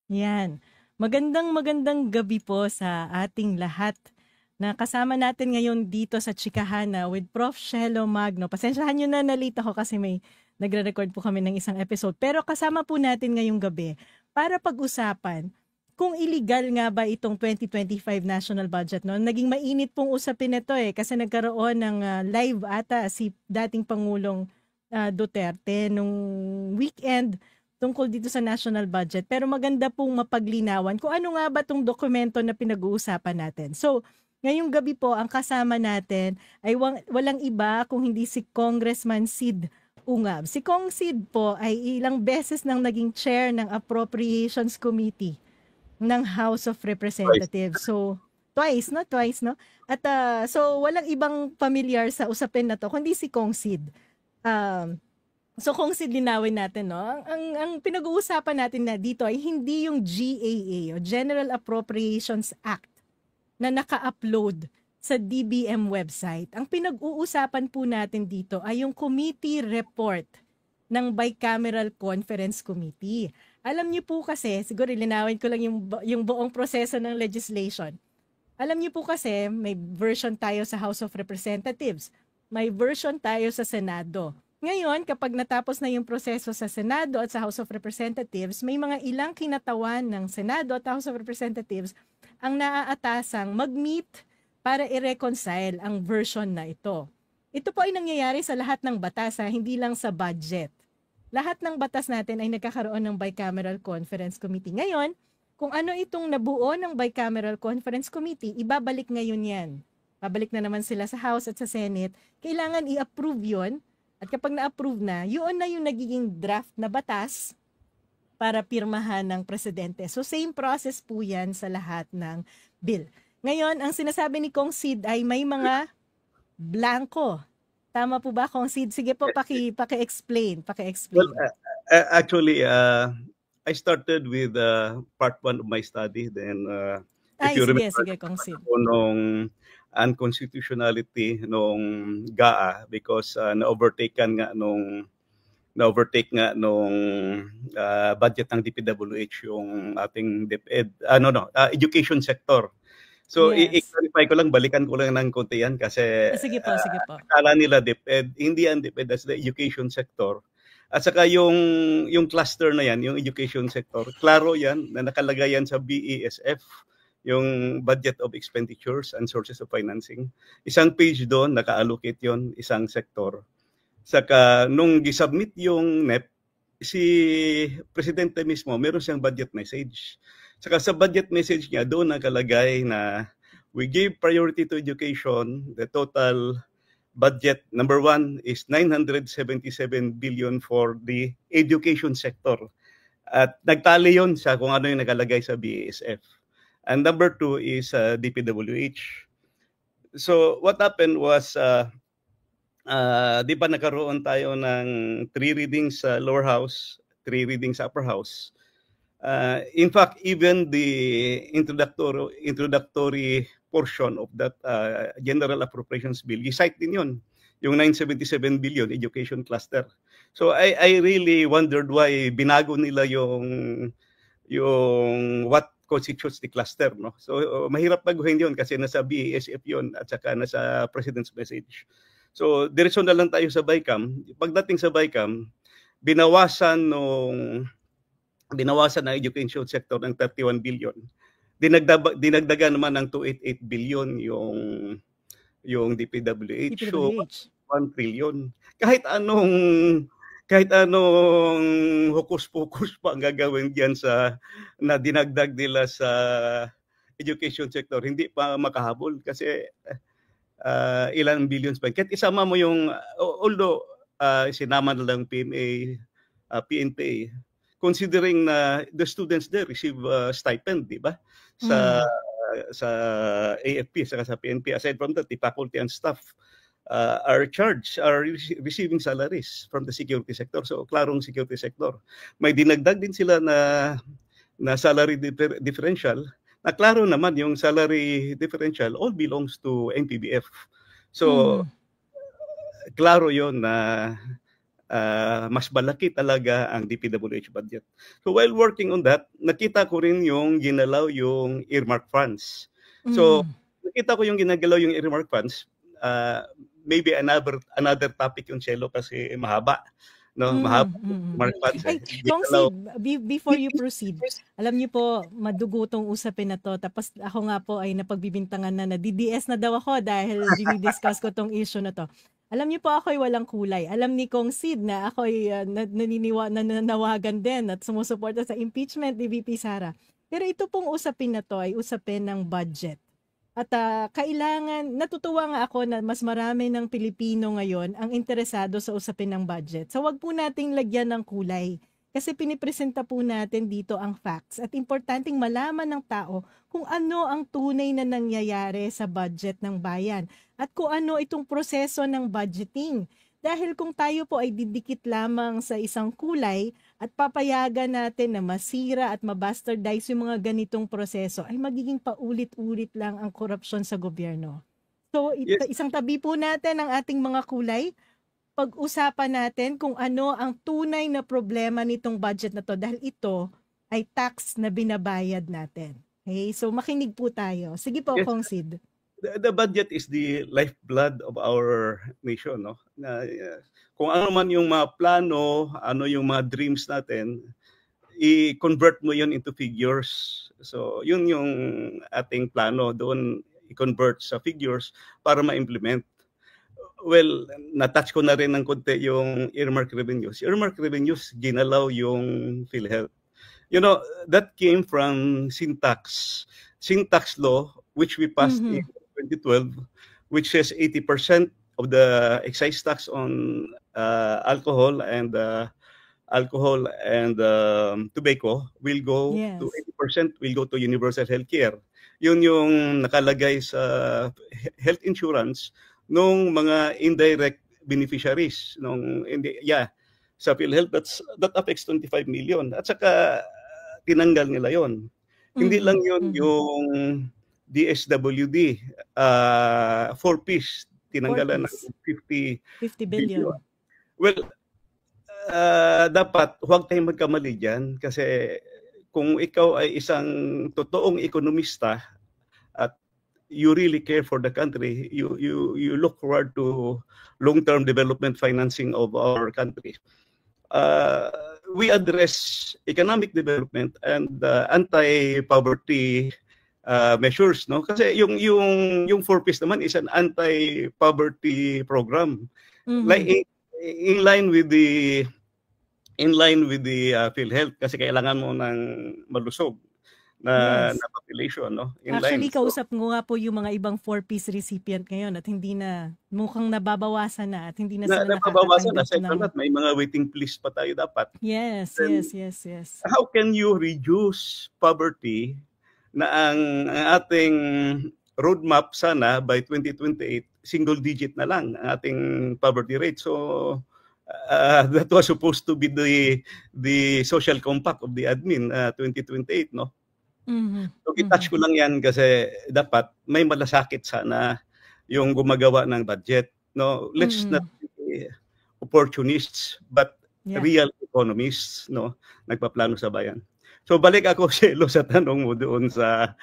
Yan. Magandang gabi po sa ating lahat na kasama natin ngayon dito sa Chikahana with Prof. Shelo Magno. Pasensyahan nyo na nalita ko kasi may nagre-record po kami ng isang episode. Pero kasama po natin ngayong gabi para pag-usapan kung illegal nga ba itong 2025 national budget. No? Naging mainit pong usapin ito kasi nagkaroon ng live ata si dating Pangulong Duterte nung weekend tungkol dito sa national budget. Pero maganda pong mapaglinawan kung ano nga ba itong dokumento na pinag-uusapan natin. So, ngayong gabi po, ang kasama natin ay walang iba kung hindi si Congressman Sid Ungab. Si Kong Sid po ay ilang beses nang naging chair ng Appropriations Committee ng House of Right. Representatives. So, twice, no? Twice, no? At so, walang ibang familiar sa usapin na to, kundi si Kong Sid. Um, So kung linawin natin, no, ang pinag-uusapan natin na dito ay hindi yung GAA o General Appropriations Act na naka-upload sa DBM website. Ang pinag-uusapan po natin dito ay yung committee report ng Bicameral Conference Committee. Alam niyo po kasi, siguro linawin ko lang yung buong proseso ng legislation. Alam niyo po kasi, may version tayo sa House of Representatives, may version tayo sa Senado. Ngayon, kapag natapos na yung proseso sa Senado at sa House of Representatives, may mga ilang kinatawan ng Senado at House of Representatives ang naaatasang mag-meet para i-reconcile ang version na ito. Ito po ay nangyayari sa lahat ng batas, hindi lang sa budget. Lahat ng batas natin ay nagkakaroon ng Bicameral Conference Committee. Ngayon, kung ano itong nabuo ng Bicameral Conference Committee, ibabalik ngayon yan. Pabalik na naman sila sa House at sa Senate. Kailangan i-approve yon. At kapag na-approve na, yun na yung nagiging draft na batas para pirmahan ng presidente. So same process po yan sa lahat ng bill. Ngayon, ang sinasabi ni Kong Sid ay may mga blanco. Tama po ba, Kong Sid? Sige po, paki-explain. Well, actually, I started with part 1 of my study. Then, if Ay, you sige, remember, sige, Kong Sid. nung unconstitutionality nung GAA because na-overtake nung budget ng DPWH yung ating DepEd, education sector. So, Yes. i-clarify ko lang, balikan ko lang ng konti yan kasi Sige po, sige po. akala nila DepEd, hindi ang DepEd as the education sector. At saka yung cluster na yan, yung education sector, klaro yan na nakalagay yan sa BESF, yung Budget of Expenditures and Sources of Financing. Isang page doon, naka-allocate yon isang sektor. Saka nung gisubmit yung NEP, si Presidente mismo, meron siyang budget message. Saka sa budget message niya, doon nakalagay na we give priority to education. The total budget, number 1, is 977 billion for the education sector. At nagtali yon sa kung ano yung nakalagay sa BASF. And number 2 is DPWH. So what happened was, di ba nagkaroon tayo ng 3 readings sa lower house, 3 readings sa upper house. In fact, even the introductory portion of that General Appropriations Bill, cite din yun, yung 977 billion education cluster. So I really wondered why binago nila yung what constitutes the cluster, no? So mahirap baguhin yun kasi nasa BASF yun at saka nasa President's message. So diretso na lang tayo sa BICAM. Pagdating sa BICAM, binawasan ng education sector ng 31 billion. Dinagdagan naman ng 288 billion yung DPWH. So 1 trillion. Kahit anong hokus-pokus pa ang gagawin diyan na dinagdag nila sa education sector, hindi pa makahabol kasi ilang billions pa. Kahit isama mo yung, although sinama na lang PMA, PNPA, considering na the students there receive stipend, di ba? Sa AFP, saka sa PNP. Aside from that, the faculty and staff are receiving salaries from the security sector. So, klarong security sector. May dinagdag din sila na salary differential. Na klaro naman yung salary differential all belongs to NPBF. So, klaro yon na mas malaki talaga ang DPWH budget. So while working on that, nakita ko rin yung ginalaw yung earmark funds. So nakita ko yung ginagalaw yung earmark funds. Maybe another topic yung Chelo kasi mahaba. No, mahaba earmark funds. Ay, Kong Sid, before you proceed, alam niyo po, madugo tong usapin na to. Tapos ako nga po ay napagbibintangan na DDS na daw ako dahil dinidiscuss ko tong issue na to. Alam niyo po, ako'y walang kulay. Alam ni Kong Sid na ako'y nananawagan din at sumusuporta sa impeachment ni VP Sara. Pero ito pong usapin na to ay usapin ng budget. At kailangan, natutuwa nga ako na mas marami ng Pilipino ngayon ang interesado sa usapin ng budget. So wag po nating lagyan ng kulay. Kasi pinipresenta po natin dito ang facts. At importanteng malaman ng tao kung ano ang tunay na nangyayari sa budget ng bayan. At kung ano itong proseso ng budgeting. Dahil kung tayo po ay didikit lamang sa isang kulay at papayagan natin na masira at mabastardize yung mga ganitong proseso, ay magiging paulit-ulit lang ang korupsyon sa gobyerno. So isang tabi po natin ang ating mga kulay, pag-usapan natin kung ano ang tunay na problema nitong budget na to dahil ito ay tax na binabayad natin. Okay? So makinig po tayo. Sige po, Kong Sid. The budget is the lifeblood of our nation, no? Kung ano man yung mga plano, ano yung mga dreams natin, i-convert mo yun into figures. So, yun yung ating plano doon, i-convert sa figures para ma-implement. Well, na-touch ko na rin ng konti yung earmark revenues. Earmark revenues, ginalaw yung PhilHealth. You know, that came from Syntax law, which we passed in 2012, which says 80% of the excise tax on alcohol and tobacco will go to 80% will go to universal healthcare. Yun yung nakalagay sa health insurance nung mga indirect beneficiaries sa PhilHealth. That affects 25 million. At saka tinanggal nila yon. Hindi lang yun yung DSWD, 4-piece, tinanggalan ng 50 billion. Well, dapat huwag tayong magkamali dyan kasi kung ikaw ay isang totoong ekonomista at you really care for the country, you look forward to long-term development financing of our country. We address economic development and anti-poverty measures, no? Kasi yung 4-piece naman is an anti-poverty program. Like in line with the PhilHealth kasi kailangan mo ng malusog na population, no? Actually, kausap ko nga po yung mga ibang 4-piece recipient ngayon at hindi na mukhang nababawasan na at hindi na sila nakakatanggap ng... May mga waiting list pa tayo dapat. Yes. How can you reduce poverty na ang ating roadmap sana by 2028, single digit na lang ang ating poverty rate. So that was supposed to be the social compact of the admin 2028, no? So i-touch ko lang yan kasi dapat may malasakit sana yung gumagawa ng budget, no? Let's not be opportunists but real economists, no? Nagpaplano sa bayan. So balik ako Chelo sa tanong mo doon sa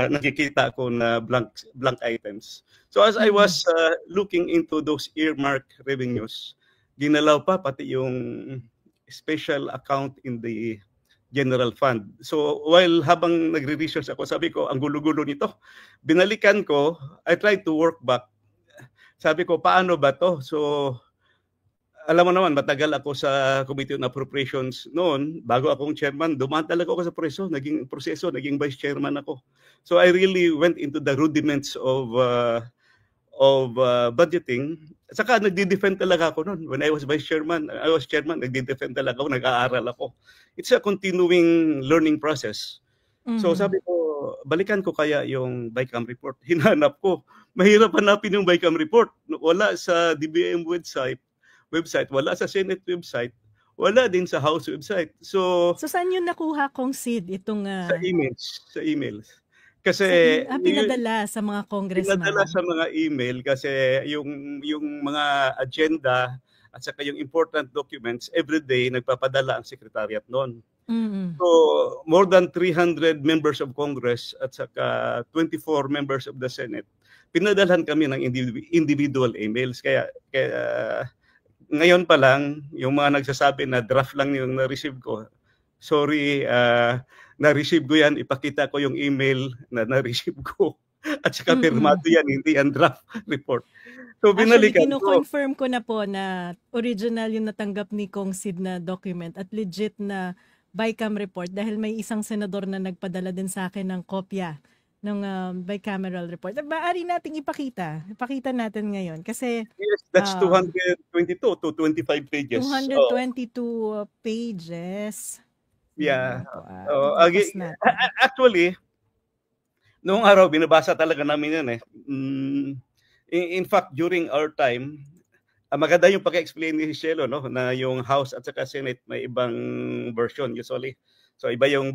nakikita ko na blank items. So as I was looking into those earmark revenues, ginalaw pa pati yung special account in the general fund. So while habang nagre-research ako, sabi ko ang gulo-gulo nito. Binalikan ko, I tried to work back. Sabi ko paano ba to? So alam mo naman, matagal ako sa Committee on Appropriations noon. Bago akong chairman, dumaan talaga ako sa proseso, naging vice chairman ako. So I really went into the rudiments of budgeting. Saka nagdi-defend talaga ako noon. When I was chairman, nagdi-defend talaga ako, nag-aaral ako. It's a continuing learning process. So sabi ko, balikan ko kaya yung BICAM report. Hinanap ko. Mahirap hanapin yung BICAM report. Wala sa DBM website, wala sa Senate website, wala din sa House website. So saan yun nakuha, Kong Sid, itong... Sa emails. Kasi... pinadala sa mga congressman. Pinadala sa mga email kasi yung mga agenda at saka yung important documents, everyday nagpapadala ang secretariat noon. Mm-mm. So, more than 300 members of Congress at saka 24 members of the Senate, pinadalhan kami ng individual emails. Kaya ngayon pa lang, yung mga nagsasabi na draft lang yung na-receive ko, sorry, na-receive ko yan, ipakita ko yung email na na-receive ko. At saka pirmado yan, hindi yan draft report. So, binalikan Actually, ko. kino-confirm ko na po na original yung natanggap ni Kong Sid na document at legit na BICAM report dahil may isang senador na nagpadala din sa akin ng kopya ng bicameral report. Maaari nating ipakita. Ipakita natin ngayon kasi Yes, that's 222 to 25 pages. 222 pages. Yeah. Bukas natin. Actually, noong araw, binabasa talaga namin yan eh. In fact, during our time, maganda yung pag-explain ni Shelo, no? Na yung House at saka Senate may ibang version usually. So iba yung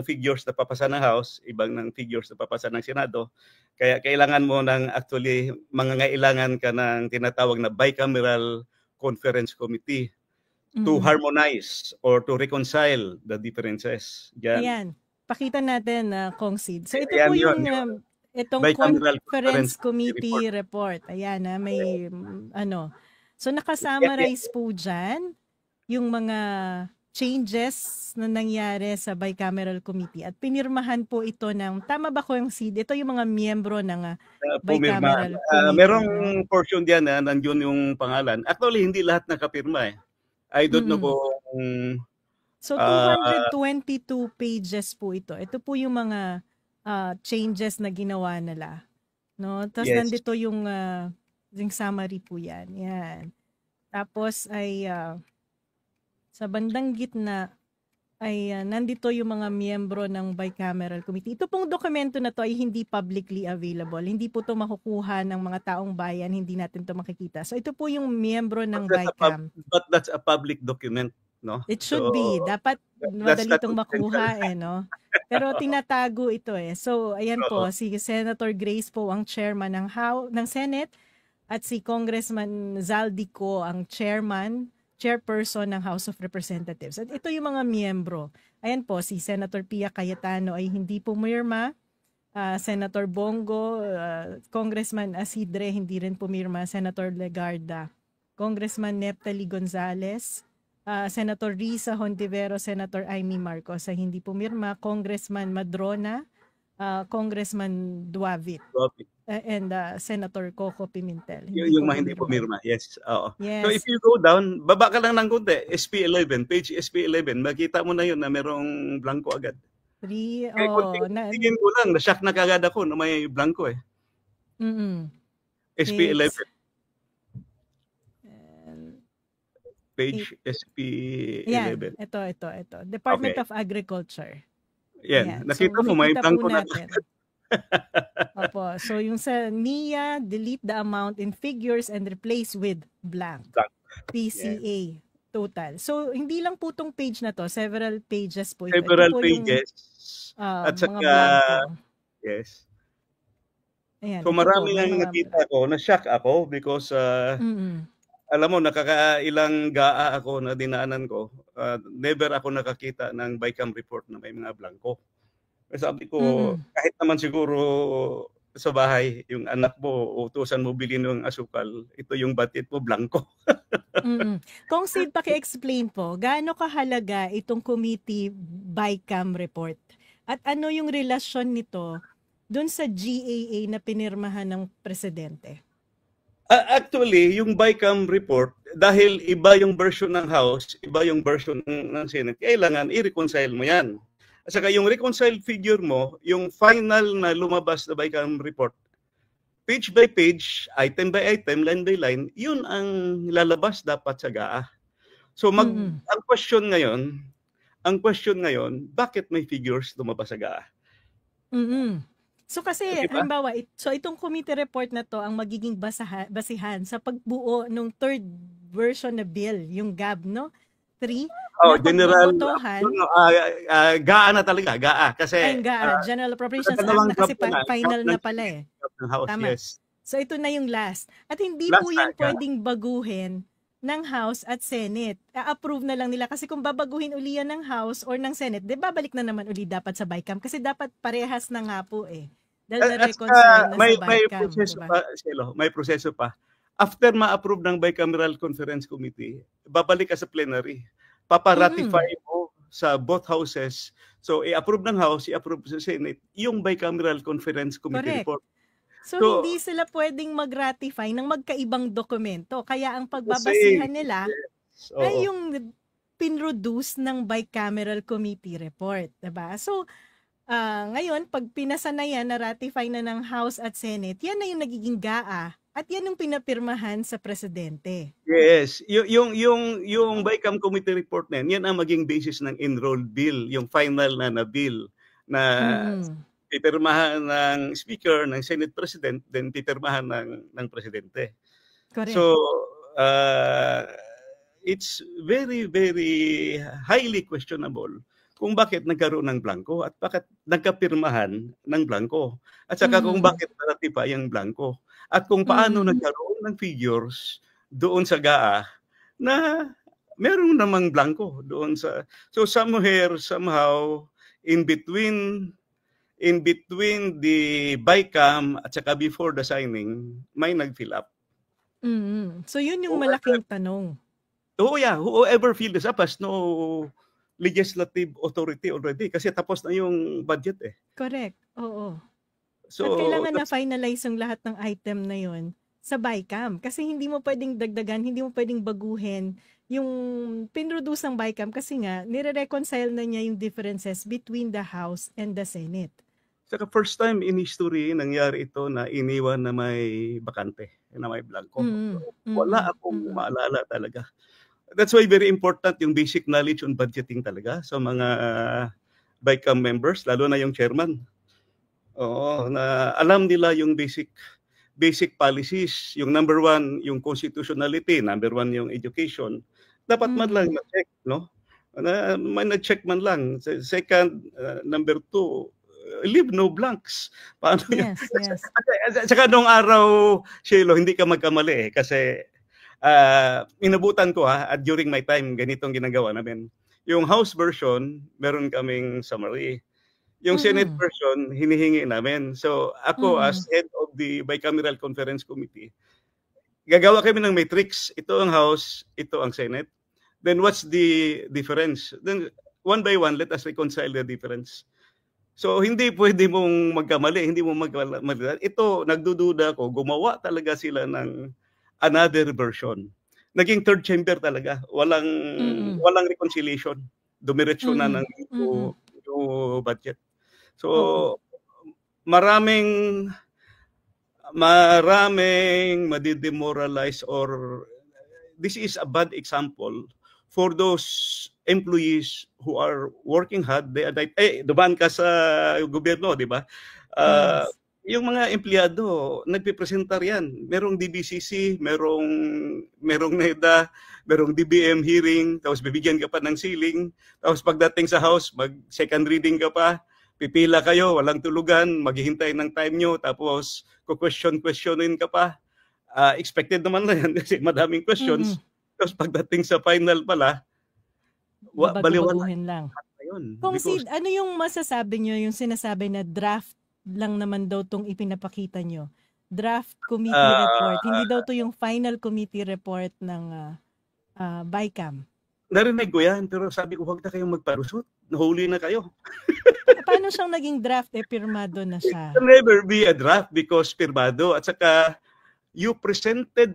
figures na papasa ng House, ibang ng figures na papasa ng Senado. Kaya kailangan mo ng actually, mangangailangan ka ng tinatawag na bicameral conference committee to harmonize or to reconcile the differences. Ayan. Pakita natin, Kong Sid. So ito Ayan, po yung itong bicameral conference committee report. Ayan, may So nakasummarize po dyan yung mga changes na nangyari sa bicameral committee at pinirmahan po ito ng, tama ba ko yung Sid? Ito yung mga miyembro ng bicameral committee. Merong portion diyan na nandiyon yung pangalan. Actually, hindi lahat nakapirma eh. I don't know kung... So 222 pages po ito. Ito po yung mga changes na ginawa nila. No? Tapos nandito yung summary po yan. Yan. Tapos ay sa bandang gitna ay nandito yung mga miyembro ng bicameral committee. Ito pong dokumento na to ay hindi publicly available. Hindi po to makukuha ng mga taong bayan. Hindi natin to makikita. So ito po yung miyembro ng BICAM. But that's a public document. No? It should be. Dapat madali itong makuha no? Pero tinatago ito eh. So, ayan po, si Senator Grace po ang chairman ng Senate at si Congressman Zaldico ang chairperson ng House of Representatives. At ito yung mga miyembro. Ayan po, si Senator Pia Cayetano ay hindi pumirma. Senator Bongo, Congressman Asidre, hindi rin pumirma. Senator Legarda, Congressman Neptali Gonzales, Senator Risa Hontivero, Senator Amy Marcos ay hindi pumirma, Congressman Madrona, Congressman Duavit, and Senator Coco Pimentel. Yung mga hindi pumirma, yes. Yes. So if you go down, baba ka lang ng konti, SP11, page SP11, makita mo na yun na merong blanco agad. Tingin ko lang, na-shock na kagad ako na may blanco eh. SP11. Page SP11. Yan, ito. Department of Agriculture. Yan. Nakita mo, may blanco na. Opo. So yung sa NIA, delete the amount in figures and replace with blank. PCA total. So hindi lang po tong page na to, several pages po ito. Several ito po pages. At saka, yes. Ayan, so marami nang nakita ko, na-shock ako because alam mo, nakakailang GAA ako na dinaanan ko. Never ako nakakita ng BICAM report na may mga blanco. Sabi ko, kahit naman siguro sa bahay, yung anak mo, utusan mo bilhin ng asukal, ito yung batit mo, blanco. Kung Sid, paki-explain po, gaano kahalaga itong committee BICAM report? At ano yung relasyon nito dun sa GAA na pinirmahan ng presidente? Actually, yung BICAM report, dahil iba yung version ng House, iba yung version ng Senate, kailangan i-reconcile mo yan. At saka yung reconciled figure mo, yung final na lumabas na BICAM report, page by page, item by item, line by line, yun ang lalabas dapat sa GAA. So ang question ngayon, bakit may figures lumabas sa GAA? So kasi, halimbawa, itong committee report na to ang magiging basihan sa pagbuo ng third version na bill, yung GAB, no? 3. General, GAA na talaga, GAA. Kasi, GAA, General Appropriations Act na kasi final na pala eh. House, tama. Yes. So ito na yung last. At hindi last po yan pwedeng baguhin ng House at Senate. A-approve na lang nila kasi kung babaguhin uli yan ng House or ng Senate, di babalik na naman uli dapat sa BICAM kasi dapat parehas na nga po eh. Dahil At na-reconcile na may sa BICAM, di proseso ba? pa, Cielo, may proseso pa. After ma-approve ng Bicameral Conference Committee, babalik ka sa plenary. Paparatify mo sa both houses. So, i-approve ng House, i-approve sa Senate, yung Bicameral Conference Committee Correct. report. So, So, hindi sila pwedeng mag-ratify ng magkaibang dokumento. Kaya ang pagbabasihan nila ay yung pinroduce ng bicameral committee report. Diba? So, ngayon, pag pinasa na yan, na-ratify na ng House at Senate, yan na yung nagiging GAA at yan yung pinapirmahan sa presidente. Yes, yung BICAM committee report na yan ang maging basis ng enrolled bill, yung final na bill na pipirmahan ng Speaker, ng Senate President, then pipirmahan ng Presidente. Correct. So, it's very, very highly questionable kung bakit nagkaroon ng blanco at bakit nagkapirmahan ng blanco. At saka kung bakit na-ratify ang blanco. At kung paano nagkaroon ng figures doon sa GAA na meron namang blanco doon sa... So somewhere, somehow, in between the BICAM at saka before the signing, may nag-fill up. So yun yung malaking tanong. Oh yeah, whoever filled this up has no legislative authority already kasi tapos na yung budget eh. Correct, oo. So, at kailangan na finalize yung lahat ng item na yun sa BICAM kasi hindi mo pwedeng dagdagan, hindi mo pwedeng baguhin yung pinroduce ng BICAM kasi nga nire-reconcile na niya yung differences between the House and the Senate. Saka first time in history nangyari ito na iniwan na may bakante, na may blanco. Wala akong maalala talaga. That's why very important yung basic knowledge on budgeting talaga sa mga BICAM members, lalo na yung chairman. Oo, na alam nila yung basic policies. Yung number one, yung constitutionality. Number one, yung education. Dapat man lang na-check, no? May na-check man lang. Second, number two, leave no blanks. Paano yes, yun? Yes. Saka nung araw, Shelo, hindi ka magkamali eh. Kasi inabutan ko at during my time, ganitong ginagawa namin. Yung House version, meron kaming summary. Yung Senate version, hinihingi namin. So ako as head of the Bicameral Conference Committee, gagawa kami ng matrix. Ito ang House, ito ang Senate. Then what's the difference? Then one by one, let us reconcile the difference. So hindi pwede mong magkamali, hindi mo magkamali. Ito, nagdududa ko, gumawa talaga sila ng another version. Naging third chamber talaga. Walang reconciliation. Dumiretso na ng new budget. So maraming madidemoralize or this is a bad example for those employees who are working hard. Dumaan ka sa gobyerno, di ba? Yes. Yung mga empleyado, nagpipresentar yan. Merong DBCC, merong NEDA, merong DBM hearing, tapos bibigyan ka pa ng ceiling, tapos pagdating sa house, mag-second reading ka pa, pipila kayo, walang tulugan, maghihintay ng time nyo, tapos questionin ka pa. Expected naman na yan kasi madaming questions. Tapos pagdating sa final pala, baliwala lang. Kung because... ano yung masasabi nyo, yung sinasabi na draft lang naman daw tong ipinapakita nyo? Draft committee report. Hindi daw to yung final committee report ng BICAM. Narinig ko yan, pero sabi ko, huwag na kayong magparusot. Nahuli na kayo. Paano siyang naging draft? Pirmado na siya. It can never be a draft because pirmado. At saka, you presented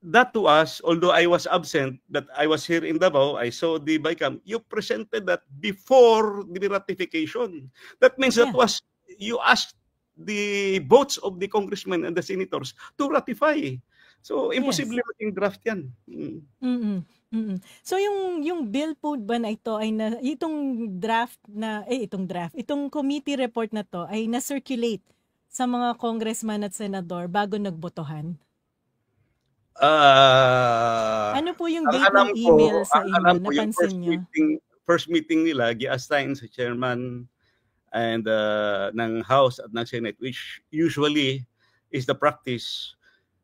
that to us, although I was absent, that I was here in Davao, I saw the BICAM, you presented that before the ratification. That means that was, you asked the votes of the congressmen and the senators to ratify. So, imposible maging draft yan. So, yung bill po ba na ito ay itong committee report na to ay na-circulate sa mga congressman at senador bago nagbotohan? Ano po yung date ng email sa inyo? Napansin nyo? First meeting nila, gi-assign sa chairman and ng House at ng Senate, which usually is the practice.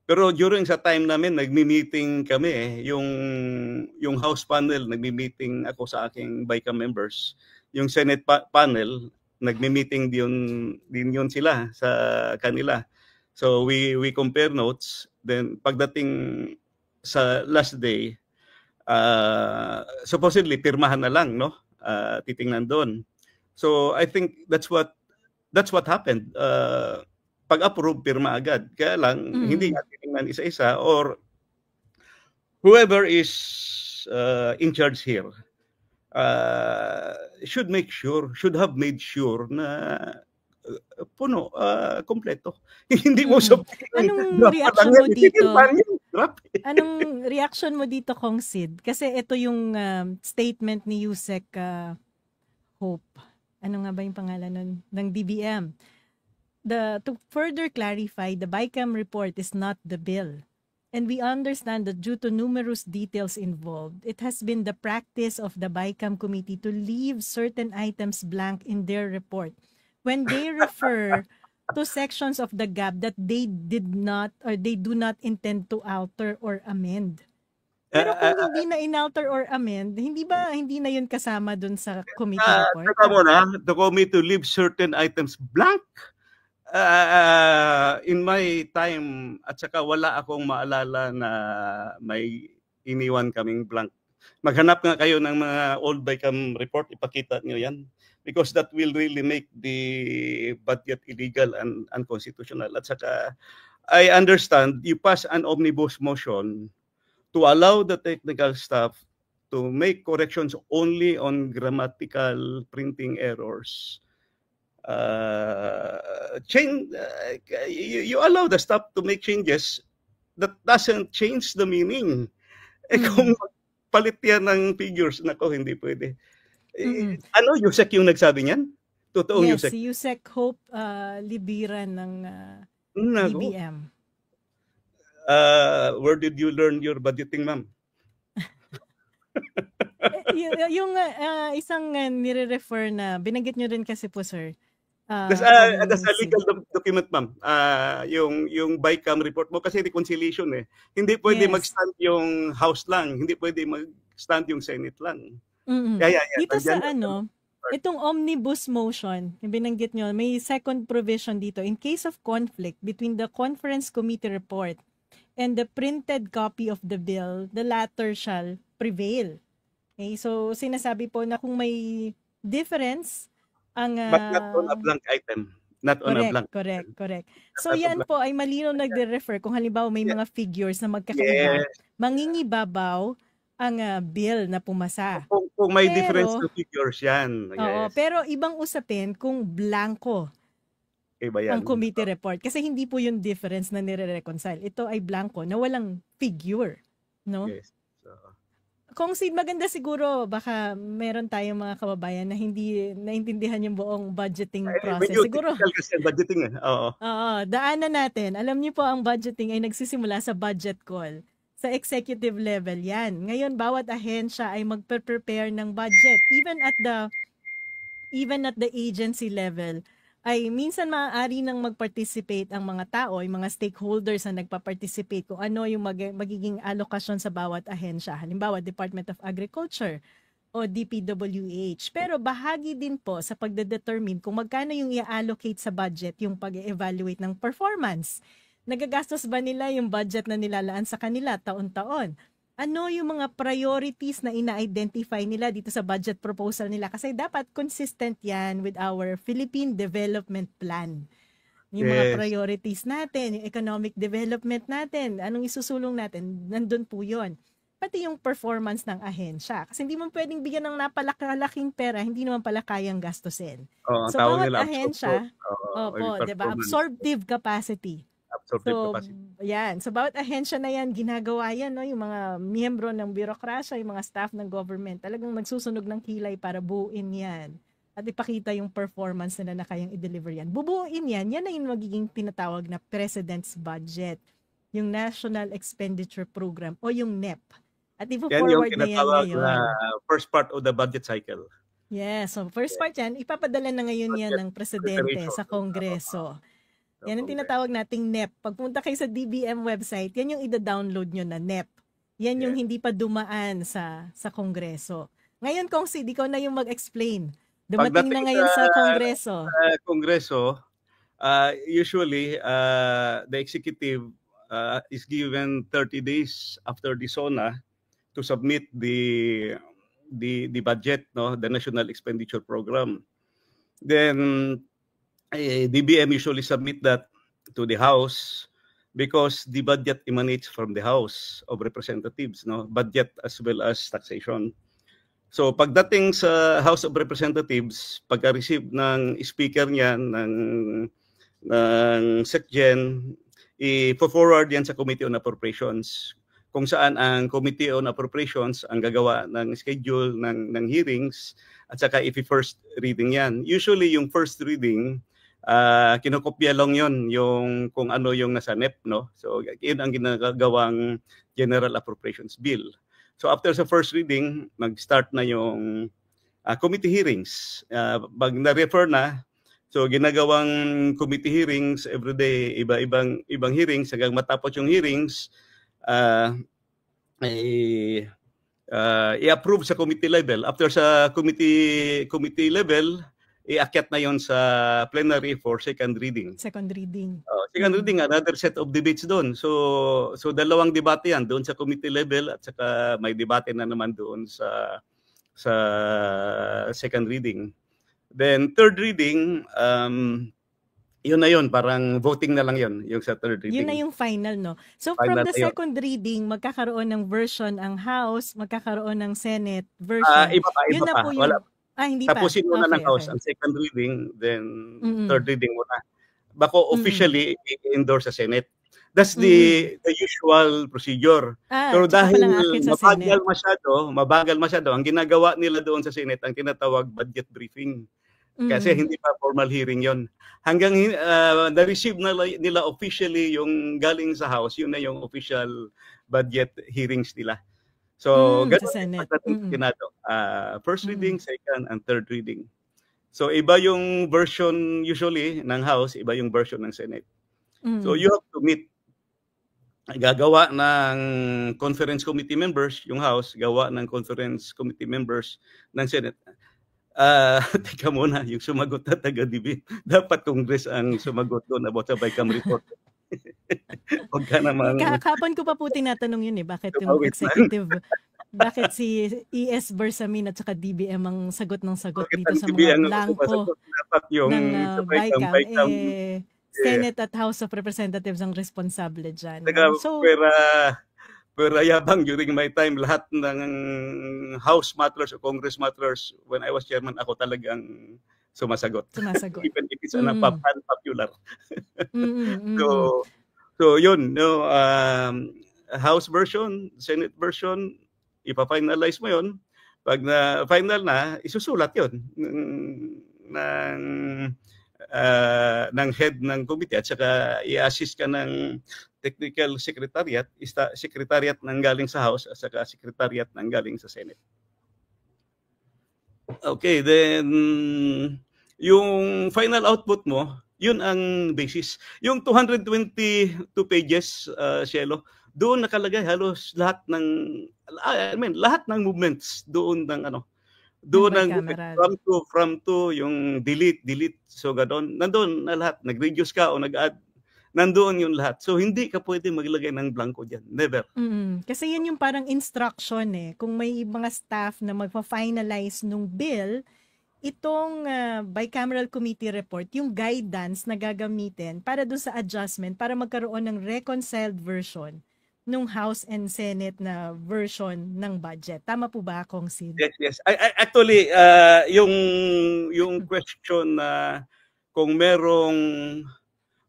Pero during sa time namin, nagmi-meeting kami eh. Yung House panel, nagmi-meeting ako sa aking BICAM members. Yung Senate panel, nagmi-meeting din yun sila sa kanila. So we compare notes. Then pagdating sa last day, supposedly pirmahan na lang, no? Titingnan doon. So I think that's what happened. Pag-approve, pirma agad. Kaya lang, hindi nga titingnan isa-isa or whoever is in charge here should have made sure na puno, kompleto. Hindi mo Anong reaction mo dito? Anong reaction mo dito, Kong Sid? Kasi ito yung statement ni Yusek Hope. Ano nga ba yung pangalan nun? Ng DBM. To further clarify, the BICAM report is not the bill. And we understand that due to numerous details involved, it has been the practice of the BICAM committee to leave certain items blank in their report when they refer to sections of the GAB that they did not or they do not intend to alter or amend. Pero kung hindi na inalter or amend, hindi na yun kasama dun sa committee report? Saka mo na, the committee to leave certain items blank. In my time, at saka wala akong maalala na may iniwan kaming blank. Maghanap nga kayo ng mga old BICAM report, ipakita nyo yan. Because that will really make the budget illegal and unconstitutional. At saka, I understand you pass an omnibus motion to allow the technical staff to make corrections only on grammatical printing errors. You allow the staff to make changes that doesn't change the meaning. Kung palit yan ng figures, nako, hindi pwede. Ano, Yusek yung nagsabi niyan? Totoo, yes, Yusek? si Yusek Hope Libiran ng DBM. Where did you learn your budgeting, ma'am? Yung isang nire-refer na, binanggit nyo rin kasi po, sir. That's a legal document, ma'am. Yung BICAM report mo kasi reconciliation eh. Hindi pwede mag-stand yung House lang, hindi pwede mag-stand yung Senate lang. Dito sa itong omnibus motion, yung binanggit nyo, may second provision dito. In case of conflict between the conference committee report and the printed copy of the bill, the latter shall prevail. Okay, so sinasabi po na kung may difference, but not on a blank item. Not on a blank. Correct. So yan po ay malinaw nagre-refer kung halimbawa may mga figures na magkakaiba, mangingibabaw ang bill na pumasa. Kung may difference to figures yan. Yes. Oo, pero ibang usapin kung blanco ang committee report. Kasi hindi po yung difference na nire-reconcile. Ito ay blanco na walang figure. No? Yes. Kung maganda siguro, baka meron tayong mga kababayan na hindi naintindihan yung buong budgeting process. Siguro, kasi budgeting eh. Oo, daanan natin. Alam niyo po, ang budgeting ay nagsisimula sa budget call. Sa executive level yan. Ngayon, bawat ahensya ay magpe-prepare ng budget. Even at the agency level, ay minsan maaari nang mag-participate ang mga tao, yung mga stakeholders na nagpa-participate kung ano yung magiging alokasyon sa bawat ahensya. Halimbawa, Department of Agriculture o DPWH. Pero bahagi din po sa pagdedetermine kung magkano yung i-allocate sa budget, yung pag-evaluate ng performance. Nagagastos ba nila yung budget na nilalaan sa kanila taon-taon? Ano yung mga priorities na ina-identify nila dito sa budget proposal nila? Kasi dapat consistent yan with our Philippine Development Plan. Yung mga priorities natin, yung economic development natin, anong isusulong natin, nandun po yun. Pati yung performance ng ahensya. Kasi hindi mo pwedeng bigyan ng napakalaking pera, hindi naman pala kayang gastusin. So bawat ahensya, diba, absorptive capacity. Yan. So, bawat ahensya na yan, ginagawa yan, no? Yung mga miyembro ng birokrasya, yung mga staff ng government, talagang nagsusunog ng kilay para buuin yan. At ipakita yung performance nila na kayang i-deliver yan. Bubuuin yan, yan na yung magiging tinatawag na President's Budget. Yung National Expenditure Program o yung NEP. At ipo-forward na yan ngayon. First part of the budget cycle. Yes. So, first part yan, ipapadala na ngayon yan ng Presidente sa Kongreso. Yan ang tinatawag nating NEP. Pagpunta kayo sa DBM website, yan yung ida-download nyo na NEP. Yan yung hindi pa dumaan sa Kongreso. Ngayon, Kong Sid, ikaw na yung mag-explain. Dumating na ngayon sa Kongreso. Kongreso, usually, the executive is given 30 days after the SONA to submit the budget, no, the National Expenditure Program. Then DBM usually submit that to the House because the budget emanates from the House of Representatives, no, budget as well as taxation. So pagdating sa House of Representatives, pagka-receive ng speaker niyan ng SecGen, i-forward yan sa Committee on Appropriations, kung saan ang Committee on Appropriations ang gagawa ng schedule ng hearings at saka if-first reading yan. Usually yung first reading, kinokopya lang yon yung kung ano yung nasa NEP, no? So yun ang ginagawang General Appropriations Bill. So after sa first reading, mag-start na yung committee hearings. Pag na-refer na, so ginagawang committee hearings everyday, ibang hearings hanggang matapos yung hearings, i-approve sa committee level. After sa committee level, iakyat na yon sa plenary for second reading. Second reading. Second reading, another set of debates doon. So dalawang debate yan doon sa committee level at saka may debate na naman doon sa second reading. Then third reading, yun na yun, parang voting na lang yun, yung sa third reading. Yun na yung final, no? So final from the second reading, magkakaroon ng version ang House, magkakaroon ng Senate version. Iba pa. Po yung... Wala. Hindi tapusin pa. Muna ng House ang second reading, then third reading muna. Bako officially i-endorse sa Senate. That's the usual procedure. Pero dahil mabagal masyado, ang ginagawa nila doon sa Senate, ang tinatawag budget briefing. Kasi hindi pa formal hearing yon. Hanggang na-receive nila officially yung galing sa House, yun na yung official budget hearings nila. So, ganun first reading, second, and third reading. So, iba yung version usually ng House, iba yung version ng Senate. So, you have to meet. Gagawa ng conference committee members, yung House, gawa ng conference committee members ng Senate. Teka muna, yung sumagot na taga-DB, dapat Congress ang sumagot doon about sa BICAM report. Huwag ka naman. Kahapon ko pa po tinatanong yun bakit yung executive, bakit si ES Bersamin at saka DBM ang sagot ng sagot dito sa mga blanco ng BICAM. Senate at House of Representatives ang responsable dyan. So, pero yabang during my time, lahat ng House matters o Congress matters, when I was chairman, ako talagang sumasagot. Even if it's unpopular. So yun, no, House version, Senate version, ipa-finalize mo yun. Pag na final na, isusulat yun ng head ng committee at saka i-assist ka ng technical secretariat, secretariat ng galing sa House at saka secretariat ng galing sa Senate. Okay, then yung final output mo, yun ang basis. Yung 222 pages, Cielo, doon nakalagay halos lahat ng lahat ng movements doon ng doon ng from to yung delete so ganoon nandoon na lahat, nag-reduce ka o nag-add, nandoon yung lahat. So hindi ka pwede maglagay ng blanco diyan, never. Kasi yun yung parang instruction kung may mga staff na magfa-finalize nung bill, itong bicameral committee report, yung guidance na gagamitin para doon sa adjustment para magkaroon ng reconciled version nung House and Senate na version ng budget. Tama po ba, Kong Sid? Yes. Actually, yung question na kung merong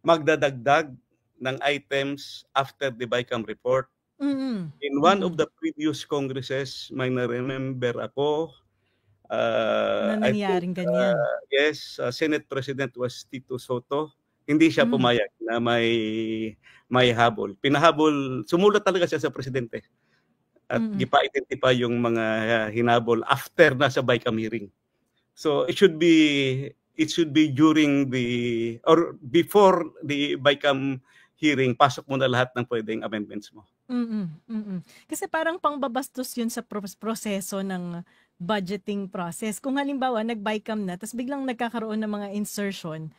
magdadagdag ng items after the BICAM report. In one of the previous congresses, may na-remember ako, na nangyaring ganyan. Yes, Senate President was Tito Soto. Hindi siya pumayag na may habol. Pinahabol, sumulat talaga siya sa presidente. At gipa-identify yung mga hinabol after na sa BICAM hearing. So it should be it should be during or before the BICAM hearing, pasok mo na lahat ng pwedeng amendments mo. Kasi parang pangbabastos yun sa proseso ng budgeting process. Kung halimbawa nag-BICAM na, tapos biglang nagkakaroon ng mga insertion,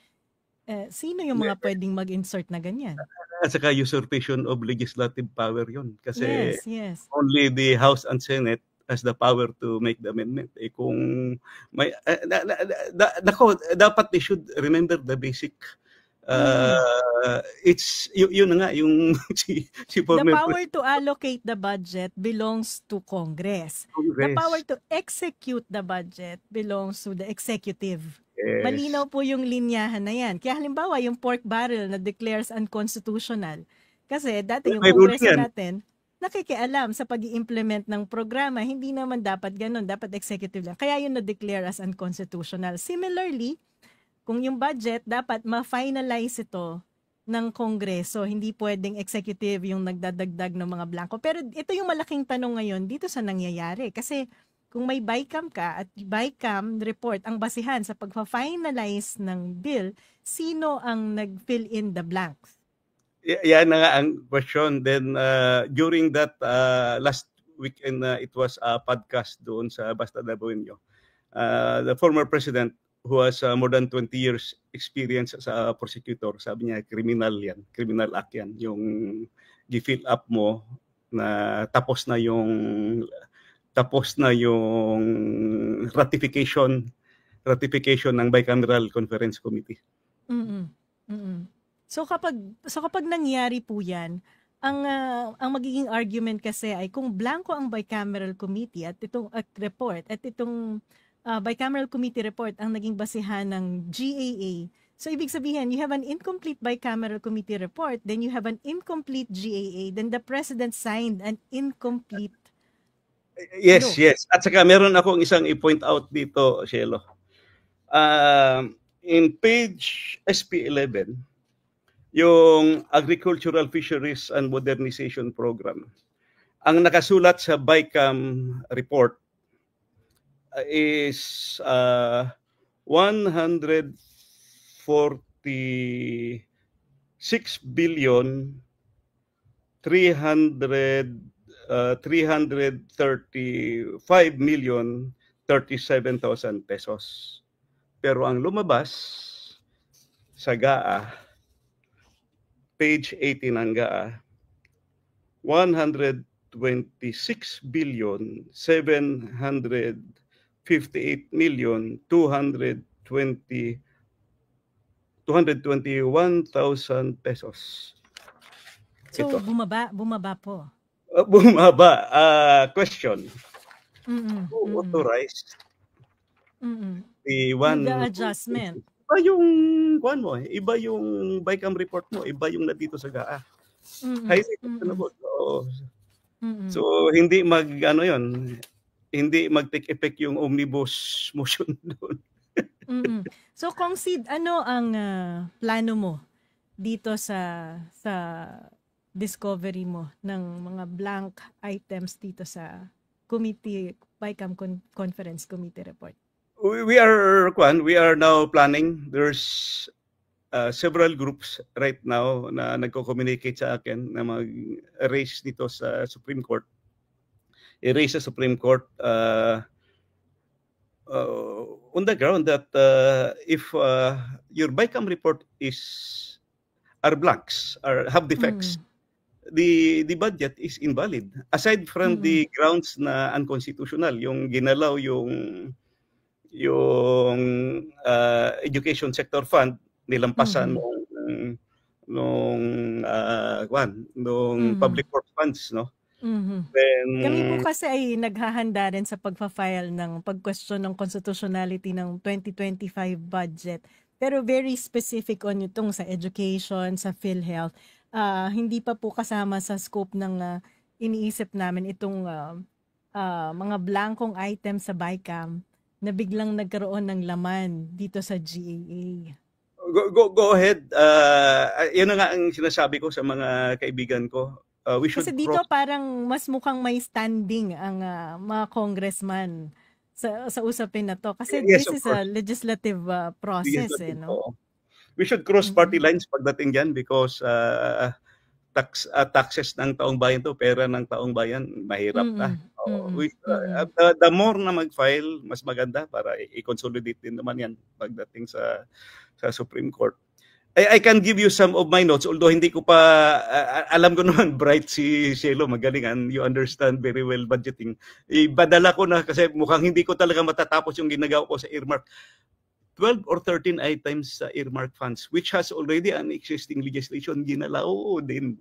sino yung mga pwedeng mag-insert na ganyan? At saka usurpation of legislative power yun. Kasi Yes. only the House and Senate has the power to make the amendment. Kung may, dapat they should remember the basic. Yun na nga, yung si the power to allocate the budget belongs to Congress. The power to execute the budget belongs to the executive. Yes. Malinaw po yung linyahan na yan. Kaya halimbawa, yung pork barrel na declares unconstitutional. Kasi dati yung Kongreso natin, nakikialam sa pag-i-implement ng programa, hindi naman dapat ganun, dapat executive lang. Kaya yun na-declare as unconstitutional. Similarly, kung yung budget, dapat ma-finalize ito ng Kongreso. Hindi pwedeng executive yung nagdadagdag ng mga blanco. Pero ito yung malaking tanong ngayon dito sa nangyayari. Kasi kung may BICAM ka at BICAM report ang basihan sa pagpa-finalize ng bill, sino ang nag-fill in the blanks? Yan na nga ang question. Then during that last weekend, it was a podcast doon sa Basta Dabuenyo. The former president, who has more than 20 years experience as a prosecutor, sabi niya, criminal act yan. Yung gi-fill up mo na tapos na yung ratification ng Bicameral Conference Committee. So kapag nangyari po yan, ang magiging argument kasi ay kung blanco ang Bicameral Committee at itong report at itong Bicameral Committee report ang naging basihan ng GAA. So ibig sabihin, you have an incomplete Bicameral Committee report, then you have an incomplete GAA, then the President signed an incomplete. Yes. At saka meron akong isang i-point out dito, Shelo. In page SP11, yung Agricultural Fisheries and Modernization Program, ang nakasulat sa BICAM report is 146 billion 335 million 37,000 pesos. Pero ang lumabas sa GAA, page 18 ng GAA, 126 billion 758 million 221,000 pesos. So ito. Bumaba po. Bumaba. Question. Who authorized the adjustment? Iba yung mo, iba yung BICAM report mo, iba yung nandito sa GAA. Highly questionable. So hindi hindi mag-take effect yung omnibus motion doon. So Kong Sid, ano ang plano mo dito sa discovery mo ng mga blank items dito sa committee, BICAM Conference Committee report? We are now planning. There's several groups right now na nagko-communicate sa akin na mag-raise dito sa Supreme Court. I-raise sa Supreme Court on the ground that if your BICAM report are blanks or have defects, the budget is invalid. Aside from the grounds na unconstitutional, yung ginalaw yung education sector fund, nilampasan nung public works funds, no? Then, kami po kasi ay naghahanda rin sa pagpa-file ng pag-question ng constitutionality ng 2025 budget. Pero very specific on itong sa education, sa PhilHealth. Hindi pa po kasama sa scope ng iniisip namin itong mga blankong items sa BICAM na biglang nagkaroon ng laman dito sa GAA. Go ahead. Yan na nga ang sinasabi ko sa mga kaibigan ko. Kasi dito parang mas mukhang may standing ang mga congressman sa usapin na 'to kasi Yes, this of is a course. legislative, process, eh, Legislative, 'no? oo. We should cross party Mm. lines pagdating diyan because, taxes ng taong bayan 'to, pera ng taong bayan, mahirap na. Mm, Oo, mm, mm. the more na mag-file, mas maganda para i-consolidate din naman 'yan pagdating sa Supreme Court. I can give you some of my notes although hindi ko pa alam ko naman bright si Cielo, magaling you understand very well budgeting. Ibadala ko na kasi mukhang hindi ko talaga matatapos yung ginagawa ko sa earmark. 12 or 13 items sa earmark funds which has already an existing legislation ginalao din.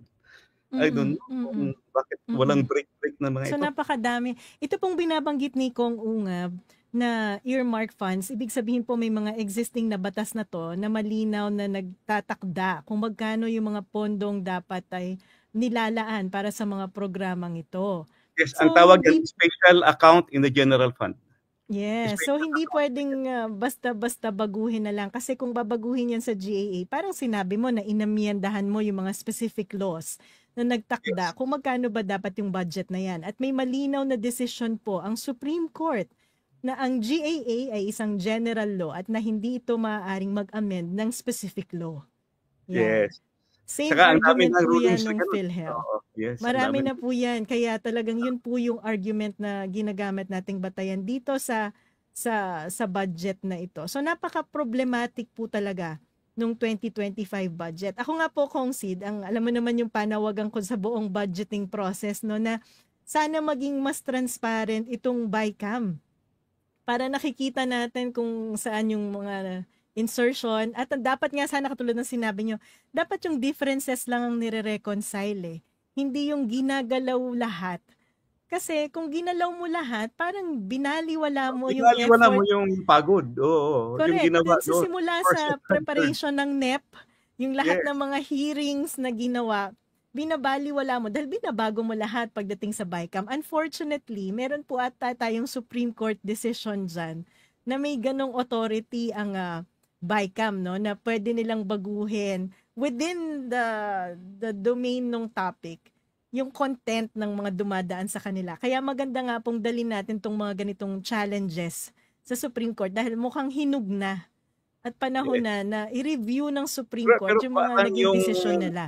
I don't Mm, know mm, kung bakit walang mm. break na mga So ito. napakadami. Ito pong binabanggit ni Kong Ungab na earmark funds, ibig sabihin po may mga existing na batas na 'to na malinaw na nagtatakda kung magkano yung mga pondong dapat ay nilalaan para sa mga programang ito. Yes, ang So tawag diyan hindi special account in the general fund. Yes. So, Special hindi account. puwedeng, basta-basta baguhin na lang kasi kung babaguhin 'yan sa GAA parang sinabi mo na inamyendahan mo yung mga specific laws na Yes. nagtakda kung magkano ba dapat yung budget na 'yan at may malinaw na desisyon po ang Supreme Court na ang GAA ay isang general law at na hindi ito maaaring mag-amend ng specific law. 'Yan. Yes. Same Saka ang dami argument ng po rulings 'yan na nung gano'n. PhilHealth. Oo, yes, ang Marami dami. na po 'yan kaya talagang 'yun po yung argument na ginagamit nating batayan dito sa budget na ito. So napaka-problematic po talaga nung 2025 budget. Ako nga po, Kong Sid, ang alam mo naman yung panawagan ko sa buong budgeting process no na sana maging mas transparent itong BICAM para nakikita natin kung saan yung mga insertion at dapat nga sana katulad ng sinabi nyo, dapat yung differences lang ang nire-reconcile eh. Hindi yung ginagalaw lahat. Kasi kung ginalaw mo lahat, parang binaliwala mo yung Binaliwala mo effort. yung pagod, oo, yung Correct. ginawa Sa doon, simula first, sa second, third. preparation ng NEP, yung lahat Yes, ng mga hearings na ginawa, binabaliwala mo dahil binabago mo lahat pagdating sa BICAM. Unfortunately, meron po ata tayong Supreme Court decision dyan na may ganong authority ang BICAM, no, na pwede nilang baguhin within the domain ng topic yung content ng mga dumadaan sa kanila. Kaya maganda nga pong dalhin natin tong mga ganitong challenges sa Supreme Court dahil mukhang hinug na at panahon yes. na i-review ng Supreme Court Pero yung mga parang naging desisyon nila.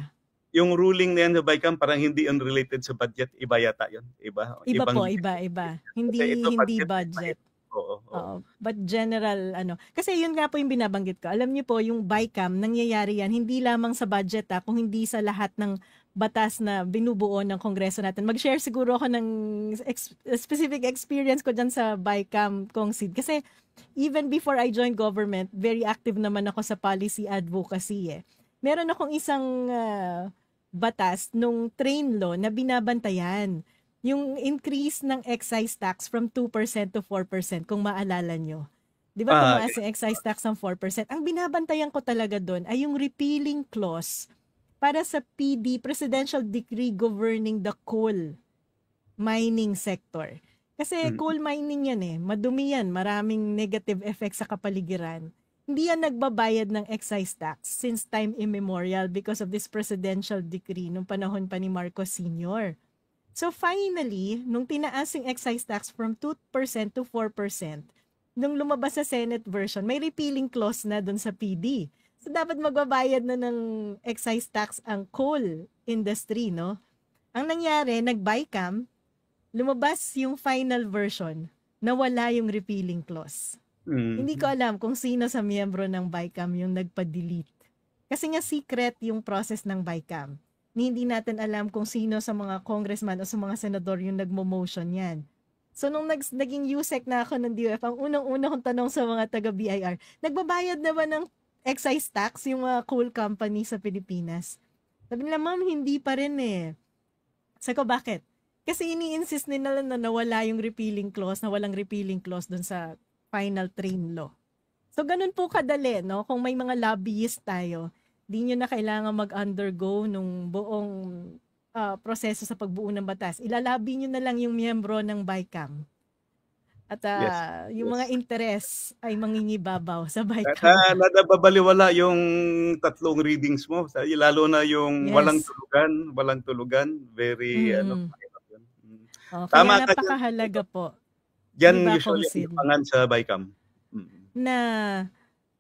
yung ruling na yan sa BICAM parang hindi unrelated sa budget, iba yata yun, iba, Iba ibang po, legislation. iba. Kasi ito Hindi budget. budget. Oo, oo. Oo, but general kasi yun nga po yung binabanggit ko. Alam niyo po yung BICAM nangyayari yan hindi lamang sa budget kung hindi sa lahat ng batas na binubuo ng Kongreso natin. Mag-share siguro ako ng specific experience ko dyan sa BICAM, Kong Sid. Kasi even before I joined government, very active naman ako sa policy advocacy eh. Meron akong isang batas nung train law na binabantayan yung increase ng excise tax from 2% to 4% kung maalala nyo. Di ba tumaas yung excise tax ng 4%? Ang binabantayan ko talaga doon ay yung repealing clause para sa PD, Presidential Decree Governing the Coal Mining Sector. Kasi coal mining yan eh, madumi yan, maraming negative effects sa kapaligiran. Hindi yan nagbabayad ng excise tax since time immemorial because of this presidential decree nung panahon pa ni Marcos Sr. So finally, nung tinaas yung excise tax from 2% to 4%, nung lumabas sa Senate version, may repealing clause na dun sa PD. So dapat magbabayad na ng excise tax ang coal industry, no? Ang nangyari, nag-BICAM, lumabas yung final version, nawala yung repealing clause. Hindi ko alam kung sino sa miyembro ng BICAM yung nagpa-delete. Kasi nga secret yung process ng BICAM. Hindi natin alam kung sino sa mga congressman o sa mga senador yung nagmo-motion yan. So nung naging USEC na ako ng DOF, ang unang-una kong tanong sa mga taga-BIR, nagbabayad na ba ng excise tax yung coal company sa Pilipinas? Sabi nila, ma'am, hindi pa rin eh. Sabi ko, bakit? Kasi ini-insist nila na nawala yung repealing clause, na walang repealing clause dun sa final train law. So ganun po kadali, no? Kung may mga lobbyist tayo, di nyo na kailangan mag-undergo nung buong proseso sa pagbuo ng batas. Ilalabi nyo na lang yung miyembro ng BICAM. At yung mga interes ay mangingibabaw sa BICAM. Nadababaliwala yung tatlong readings mo, lalo na yung Yes. walang tulugan, very mahirap yun. Oh, Tama kaya ka dyan. napakahalaga po. 'Di Yan ba, Kong usually ang Sid? lapangan sa BICAM. Na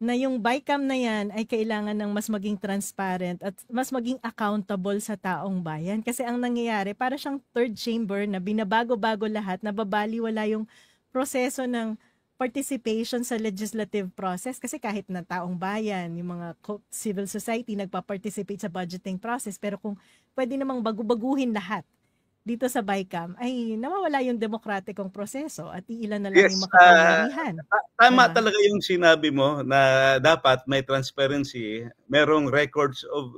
na yung BICAM na yan ay kailangan ng mas maging transparent at mas maging accountable sa taong bayan. Kasi ang nangyayari, para siyang third chamber na binabago-bago lahat, nababaliwala yung proseso ng participation sa legislative process. Kasi kahit na taong bayan, yung mga civil society nagpa-participate sa budgeting process, pero kung pwede namang bagu-baguhin lahat dito sa BICAM, ay nawawala yung demokratikong proseso at iilan na lang Yes, yung makapangyarihan. tama Diba? talaga yung sinabi mo na dapat may transparency, merong records of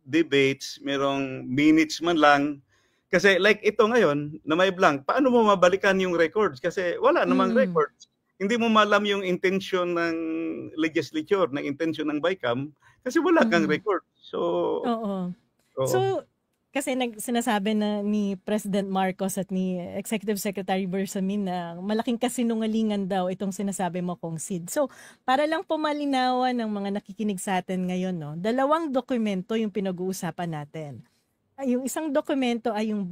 debates, merong minutes man lang. Kasi like ito ngayon na may blank, paano mo mabalikan yung records? Kasi wala namang records. Hindi mo malam yung intention ng legislature, ng intention ng BICAM, kasi wala kang record. So, Oo. oo. So, kasi sinasabi na ni President Marcos at ni Executive Secretary Bersamin na malaking kasinungalingan daw itong sinasabi mo, Kong Sid. So, para lang po malinawan ng mga nakikinig sa atin ngayon, no, 2 dokumento yung pinag-uusapan natin. Yung isang dokumento ay yung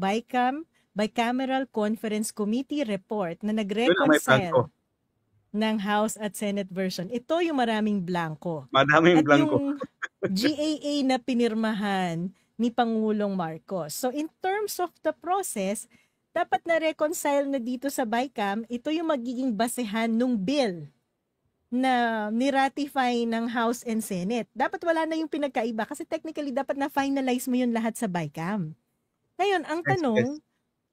Bicameral Conference Committee Report na nag-reconcile ng House at Senate version. Ito yung maraming blanco. Madaming at blanco. Yung GAA na pinirmahan ni Pangulong Marcos. So in terms of the process, dapat na reconcile na dito sa BICAM, ito yung magiging basehan nung bill na ni-ratify ng House and Senate. Dapat wala na yung pinagkaiba kasi technically dapat na finalize mo yun lahat sa BICAM. Ngayon, ang tanong,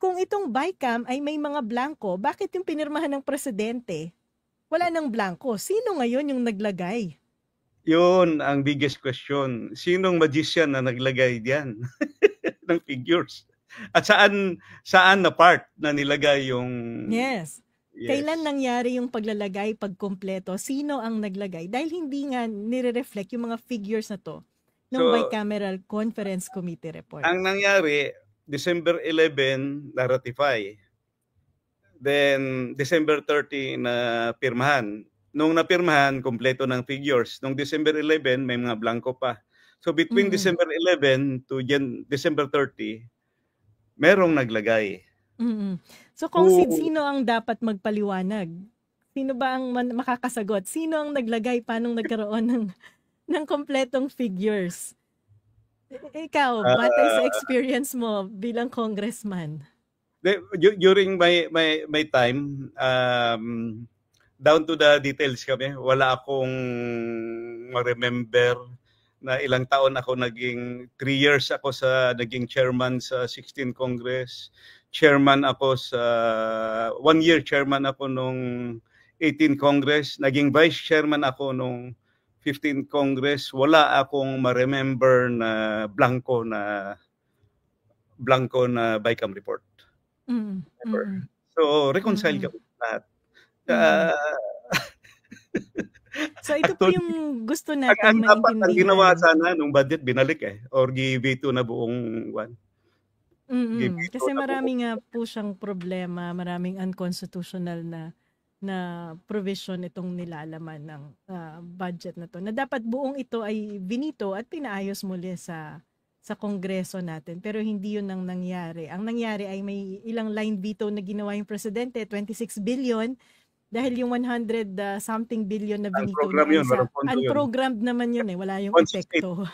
kung itong BICAM ay may mga blanco, bakit yung pinirmahan ng presidente wala nang blanco? Sino ngayon yung naglagay? Yun ang biggest question. Sinong magician na naglagay diyan ng figures? At saan na part na nilagay yung... Yes. Kailan nangyari yung paglalagay, pagkumpleto? Sino ang naglagay? Dahil hindi nga nire-reflect yung mga figures na to ng Bicameral Conference Committee Report. Ang nangyari, December 11 na-ratify. Then, December 30 na pirmahan. Nung napirmahan, kompleto ng figures. Nung December 11, may mga blanco pa. So, between December 11 to December 30, merong naglagay. So, Kong Sid, sino ang dapat magpaliwanag? Sino ba ang makakasagot? Sino ang naglagay? Paano nagkaroon ng kompletong figures? Ikaw, batay sa experience mo bilang congressman. During my time, down to the details kami. Wala akong ma-remember na ilang taon ako naging 3 years ako naging chairman sa 16th Congress. Chairman ako sa 1 year chairman ako nung 18th Congress. Naging vice chairman ako nung 15th Congress. Wala akong ma-remember na blanco na BICAM report. So reconcile kami lahat. So ito po yung gusto natin maintindihan. Ang ginawa sana nung budget, binalik or give-veto na buong one. Kasi marami nga po siyang problema, maraming unconstitutional na provision itong nilalaman ng budget na to. Na dapat buong ito ay binito at pinaayos muli sa Kongreso natin. Pero hindi yun ang nangyari. Ang nangyari ay may ilang line veto na ginawa yung presidente, 26 billion, dahil yung 100 something billion na binito na isa, unprogrammed naman yun wala yung epekto.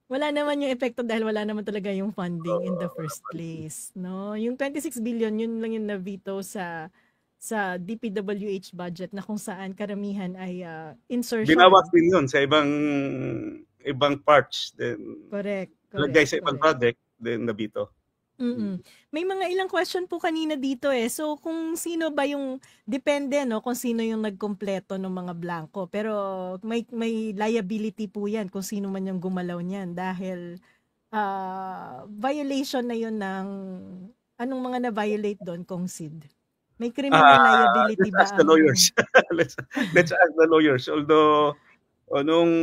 Wala naman yung epekto dahil wala naman talaga yung funding in the first place. No? Yung 26 billion, yun lang yung na-veto sa DPWH budget na kung saan karamihan ay insertion. Binawas din yun sa ibang parts. Then, correct. Lagay sa ibang project, then nabito. May mga ilang question po kanina dito So kung sino ba yung, depende kung sino yung nagkumpleto ng mga blanco. Pero may liability po yan kung sino man yung gumalaw niyan. Dahil violation na yun ng, anong mga na-violate doon, Kong Sid? May criminal liability ba? Let's ask the lawyers. let's ask the lawyers. Although, nung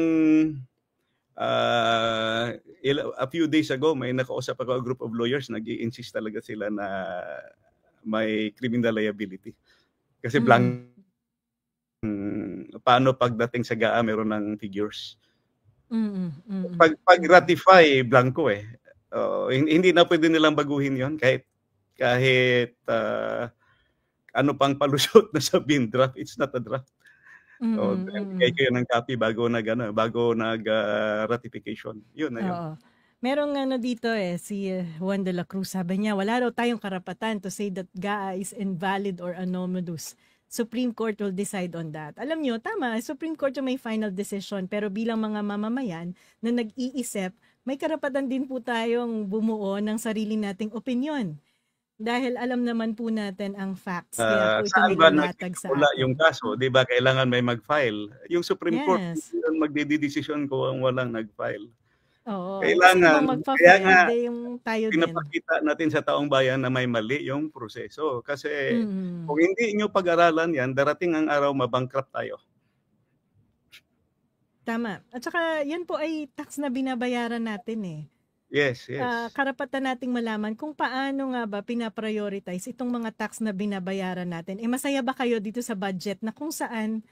a few days ago, may nakausap ako a group of lawyers, nag-i-insist talaga sila na may criminal liability. Kasi paano pagdating sa GAA, meron ng figures. Pag ratify, blanco hindi na pwede nilang baguhin yon kahit ano pang palusot na sabihin draft, it's not a draft. So, bigay Mm. kayo ng copy bago ratification. Yun na yun. Oo. Merong ano dito si Juan de la Cruz, sabi niya, wala raw tayong karapatan to say that GAA is invalid or anomalous. Supreme Court will decide on that. Alam nyo, tama, Supreme Court yung may final decision, pero bilang mga mamamayan na nag-iisip, may karapatan din po tayong bumuo ng sarili nating opinion. Dahil alam naman po natin ang facts, kaya po ito Saan ba nilalatag sa nagsisimula yung atin. kaso? Di ba kailangan may mag-file? Yung Supreme Court, Yes. hindi yun magdidesisyon kung walang nag-file. Oo. Eh, sino Kailangan, bang kaya magpa-file? nga, De yung tayo din. pinapakita natin sa taong bayan na may mali yung proseso. Kasi kung Mm. hindi nyo pag-aralan yan, darating ang araw mabankrupt tayo. Tama. At saka yan po ay tax na binabayaran natin eh. Yes, yes. Karapatan nating malaman kung paano nga ba pinaprioritize itong mga tax na binabayaran natin. Eh masaya ba kayo dito sa budget na kung saan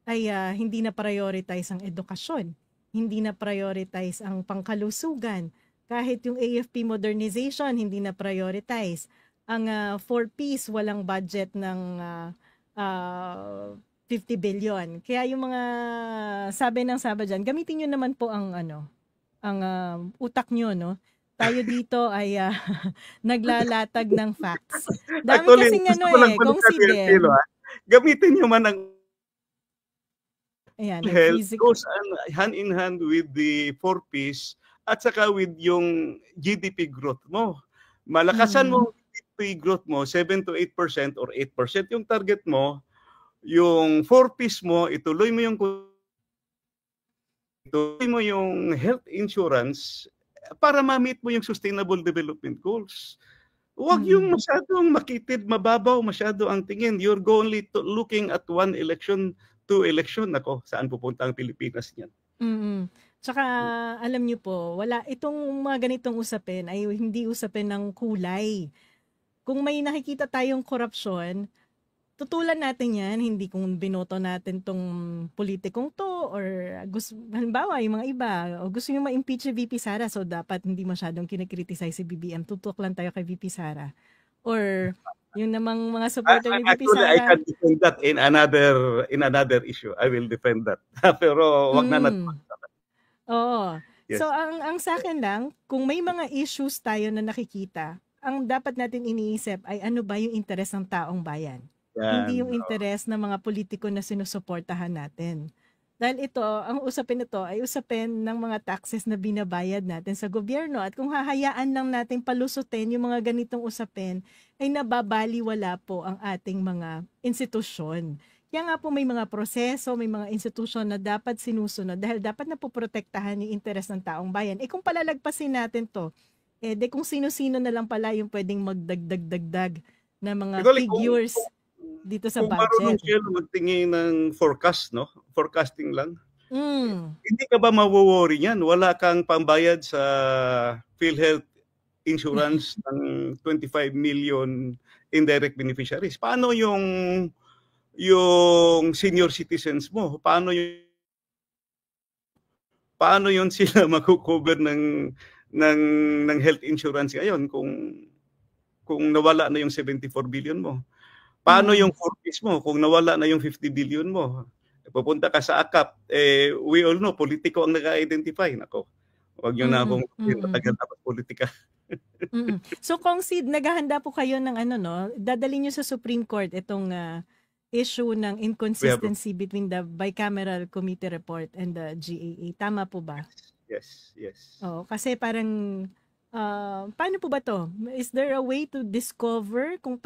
ay hindi na prioritize ang edukasyon, hindi na prioritize ang pangkalusugan, kahit yung AFP modernization hindi na prioritize. Ang 4Ps walang budget ng 50 billion. Kaya yung mga sabi ng Saba dyan, gamitin nyo naman po ang utak nyo, no? Tayo dito ay naglalatag ng facts. Dami Actually, kasing gusto ko lang kung si palitan Ben. gamitin nyo man ang Ayan, health physical. goes hand in hand with the 4Ps at saka with yung GDP growth mo. Malakasan mo GDP growth mo, 7 to 8% or 8% yung target mo, yung 4Ps mo, ituloy mo yung health insurance para ma-meet mo yung sustainable development goals. Huwag yung masyadong makitid, mababaw masyado ang tingin. You're only looking at one election, two election. Nako, saan pupunta ang Pilipinas niyan? Tsaka alam niyo po, itong mga ganitong usapin ay hindi usapin ng kulay. Kung may nakikita tayong korupsyon, tutulan natin yan, hindi kung binoto natin tong politikong to or halimbawa yung mga iba, o gusto nyo ma-impeach si VP Sara, so dapat hindi masyadong kinikriticize si BBM, tutok lang tayo kay VP Sara. Or yung namang mga supporter ni VP Actually, I Sara. can defend that in another issue. I will defend that. Pero wag na natin. Oo. Yes. So ang sa akin lang, kung may mga issues tayo na nakikita, ang dapat natin iniisip ay ano ba yung interes ng taong bayan. Hindi yung interes ng mga politiko na sinusuportahan natin. Dahil ang usapin nito ay usapin ng mga taxes na binabayad natin sa gobyerno. At kung hahayaan lang natin palusutin yung mga ganitong usapin, ay nababaliwala po ang ating mga institusyon. Kaya nga po may mga proseso, may mga institusyon na dapat sinusunod dahil dapat na po protektahan yung interes ng taong bayan. Kung palalagpasin natin to, kung sino-sino na lang pala yung pwedeng magdagdag na mga figures dito sa budget. Kung marunong siya magtingin ng forecast, no? Forecasting lang. Hindi ka ba mawo-worry niyan? Wala kang pambayad sa PhilHealth insurance ng 25 million indirect beneficiaries. Paano yung senior citizens mo? Paano yun sila mag-cover ng health insurance ngayon kung nawala na yung 74 billion mo? Paano yung 4Ps mo kung nawala na yung 50 billion mo? Pupunta ka sa AKAP, we all know, politiko ang nag-identify. Nako, huwag nyo na akong matagal na politika. So, Kong Sid, naghahanda po kayo ng dadalhin nyo sa Supreme Court itong issue ng inconsistency between the bicameral committee report and the GAA. Tama po ba? Yes. Oo, kasi parang paano po ba to? Is there a way to discover kung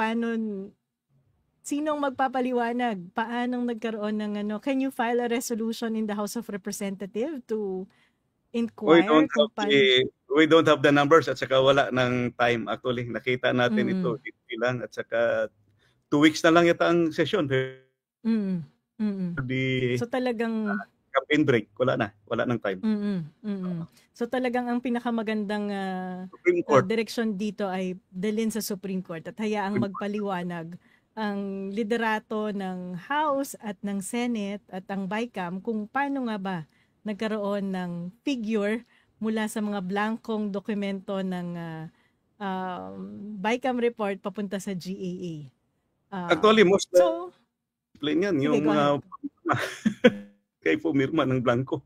sinong magpapaliwanag? Paanong nagkaroon ng can you file a resolution in the House of Representatives to inquire we don't have the numbers at saka wala ng time actually. Nakita natin ito lang at saka 2 weeks na lang yata ang session. So talagang campaign break, wala ng time. So talagang ang pinakamagandang direksyon dito ay dalhin sa Supreme Court at hayaang magpaliwanag ang liderato ng House at ng Senate at ang BICAM kung paano nga ba nagkaroon ng figure mula sa mga blankong dokumento ng BICAM report papunta sa GAA. Actually, most So, plain yan, sige, yung go ahead. mga kay pumirma ng blanco.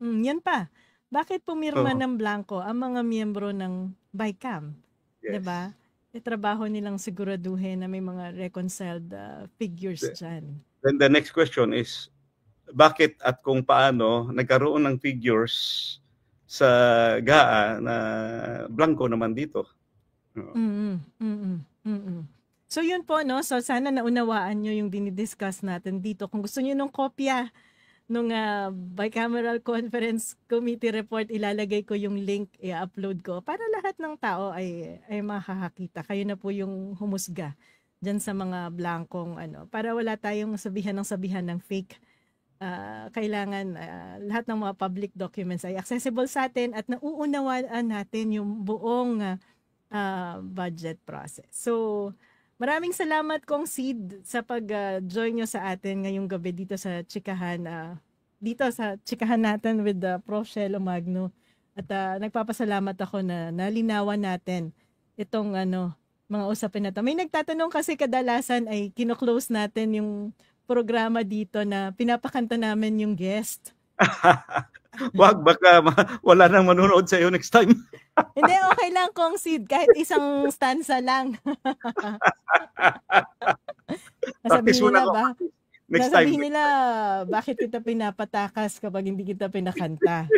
Yan pa. Bakit pumirma Oo. ng blanco ang mga miyembro ng BICAM? 'Di Yes. ba? Trabaho nilang siguraduhin na may mga reconciled figures dyan. Then the next question is, bakit at kung paano nagkaroon ng figures sa GAA na blanco naman dito? Oo. So yun po, no? So sana naunawaan nyo yung dinidiscuss natin dito. Kung gusto nyo ng kopya nung bicameral conference committee report, ilalagay ko yung link, i-upload ko para lahat ng tao ay makakakita. Kayo na po yung humusga dyan sa mga blankong para wala tayong sabihan ng fake. Kailangan lahat ng mga public documents ay accessible sa atin at nauunawaan natin yung buong budget process. So, maraming salamat Kong Sid sa pag-join nyo sa atin ngayong gabi dito sa Chikahan. Dito sa Chikahan natin with Prof. Shelo Magno. At nagpapasalamat ako na nalinawan natin itong mga usapin na to. May nagtatanong kasi kadalasan ay kino-close natin yung programa dito na pinapakanta namin yung guest. Wag, baka wala nang manonood sa iyo next time. Hindi, okay lang Kong Sid, kahit isang stanza lang. Nasabihin nila ba? Nasabihin nila, bakit kita pinapatakas kapag hindi kita pinakanta?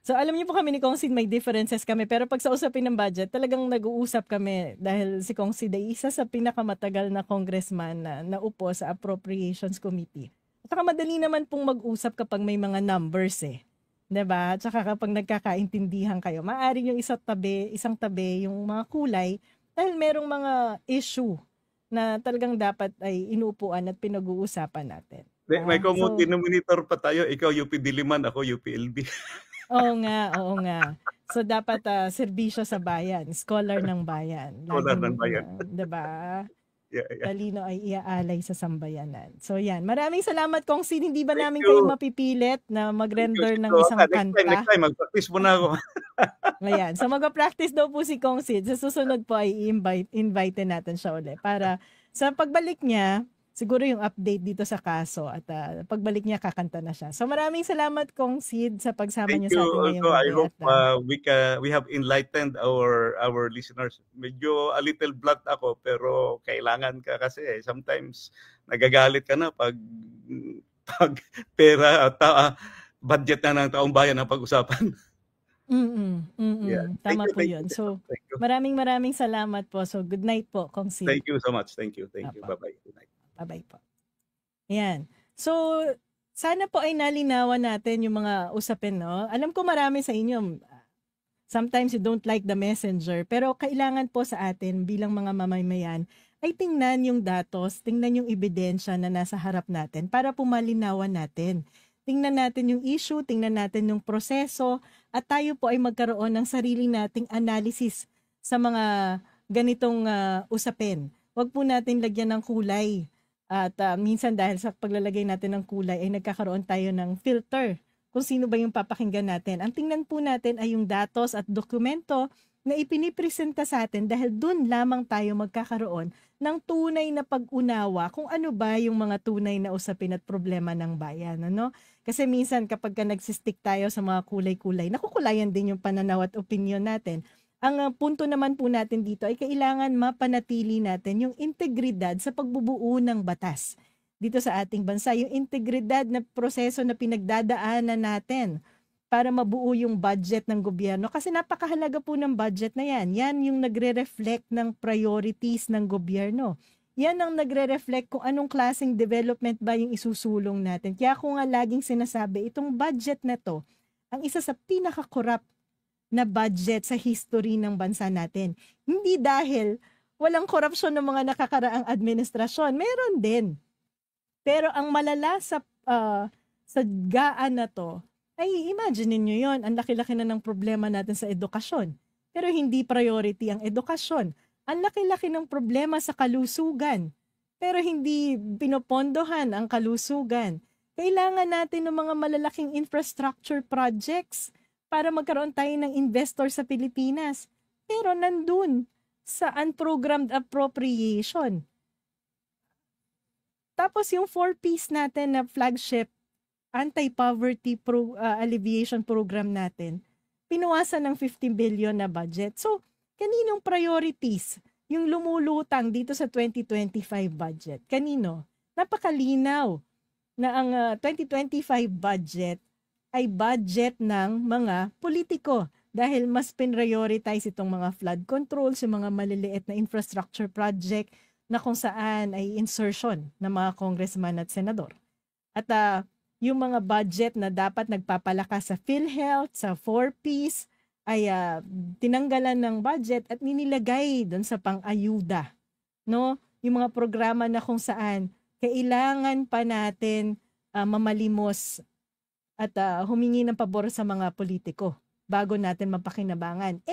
So alam niyo po kami ni Kong Sid, may differences kami. Pero pag sa usapin ng budget, talagang nag-uusap kami dahil si Kong Sid ay isa sa pinakamatagal na congressman na naupo sa Appropriations Committee. At saka madali naman pong mag-usap kapag may mga numbers eh. 'Di ba? At saka kapag nagkakaintindihan kayo, maaari yung isang tabi yung mga kulay dahil merong mga issue na talagang dapat ay inuupuan at pinag-uusapan natin. May common denominator pa tayo. Ikaw UP Diliman, ako UP LB. Oo nga. So dapat serbisyo sa bayan, scholar ng bayan. Scholar ng bayan. 'Di ba? Yeah. Talino ay iaalay sa sambayanan. So yan, maraming salamat Kong Sid. Hindi ba namin kayo mapipilit na mag-render ng isang kanta? Next time, mag-practice muna ako. Ayan, so mag-practice daw po si Kong Sid. Sa susunod po ay invite natin siya ulit para sa pagbalik niya, siguro yung update dito sa kaso at pagbalik niya kakanta na siya. So maraming salamat Kong Sid sa pagsama niyo sa atin ngayong gabi. I hope we have enlightened our listeners. Medyo a little blunt ako pero kailangan ka kasi sometimes nagagalit ka na pag pera at budget na ng taong bayan ang pag-usapan. Yeah. Tama po yun. So maraming salamat po. So good night po Kong Sid. Thank you so much. Thank you. Bye-bye. Good night. Bye-bye po. Ayan. So, sana po ay nalinawan natin yung mga usapin, no? Alam ko marami sa inyo, sometimes you don't like the messenger, pero kailangan po sa atin bilang mga mamamayan ay tingnan yung datos, tingnan yung ebidensya na nasa harap natin para po malinawan natin. Tingnan natin yung issue, tingnan natin yung proseso, at tayo po ay magkaroon ng sarili nating analysis sa mga ganitong usapin. Huwag po natin lagyan ng kulay. At minsan dahil sa paglalagay natin ng kulay ay nagkakaroon tayo ng filter kung sino ba yung papakinggan natin. Ang tingnan po natin ay yung datos at dokumento na ipinipresenta sa atin dahil dun lamang tayo magkakaroon ng tunay na pag-unawa kung ano ba yung mga tunay na usapin at problema ng bayan. Ano? Kasi minsan kapag nagsistick tayo sa mga kulay-kulay, nakukulayan din yung pananaw at opinion natin. Ang punto naman po natin dito ay kailangan mapanatili natin yung integridad sa pagbubuo ng batas dito sa ating bansa. Yung integridad na proseso na pinagdadaanan natin para mabuo yung budget ng gobyerno. Kasi napakahalaga po ng budget na yan. Yan yung nagre-reflect ng priorities ng gobyerno. Yan ang nagre-reflect kung anong klaseng development ba yung isusulong natin. Kaya ako nga laging sinasabi, itong budget na to, ang isa sa pinaka-corrupt na budget sa history ng bansa natin. Hindi dahil walang korupsyon ng mga nakakaraang administrasyon. Meron din. Pero ang malala sa gaan na to, ay imagine niyo yon, ang laki-laki na ng problema natin sa edukasyon. Pero hindi priority ang edukasyon. Ang laki-laki ng problema sa kalusugan. Pero hindi pinopondohan ang kalusugan. Kailangan natin ng mga malalaking infrastructure projects para magkaroon tayo ng investor sa Pilipinas. Pero nandun sa unprogrammed appropriation. Tapos yung 4Ps natin na flagship anti-poverty alleviation program natin, pinawasan ng 15 billion na budget. So, kaninong priorities yung lumulutang dito sa 2025 budget? Kanino? Napakalinaw na ang 2025 budget ay budget ng mga politiko dahil mas prioritize itong mga flood controls, yung mga maliliit na infrastructure project na kung saan ay insertion ng mga congressman at senador. At yung mga budget na dapat nagpapalakas sa PhilHealth, sa 4Ps, ay tinanggalan ng budget at ninilagay doon sa pang-ayuda. No? Yung mga programa na kung saan kailangan pa natin mamalimos at humingi ng pabor sa mga politiko bago natin mapakinabangan.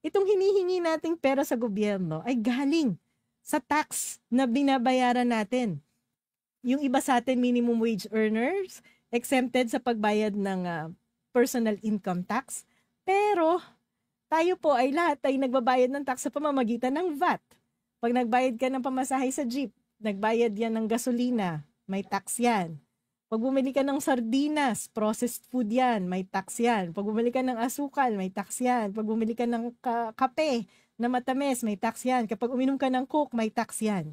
Itong hinihingi nating pera sa gobyerno ay galing sa tax na binabayaran natin. Yung iba sa atin minimum wage earners, exempted sa pagbayad ng personal income tax. Pero tayo po ay lahat ay nagbabayad ng tax sa pamamagitan ng VAT. Pag nagbayad ka ng pamasahe sa jeep, nagbayad yan ng gasolina, may tax yan. Pag bumili ka ng sardinas, processed food yan, may tax yan. Pag bumili ka ng asukal, may tax yan. Pag bumili ka ng kape na matamis, may tax yan. Kapag uminom ka ng Coke, may tax yan.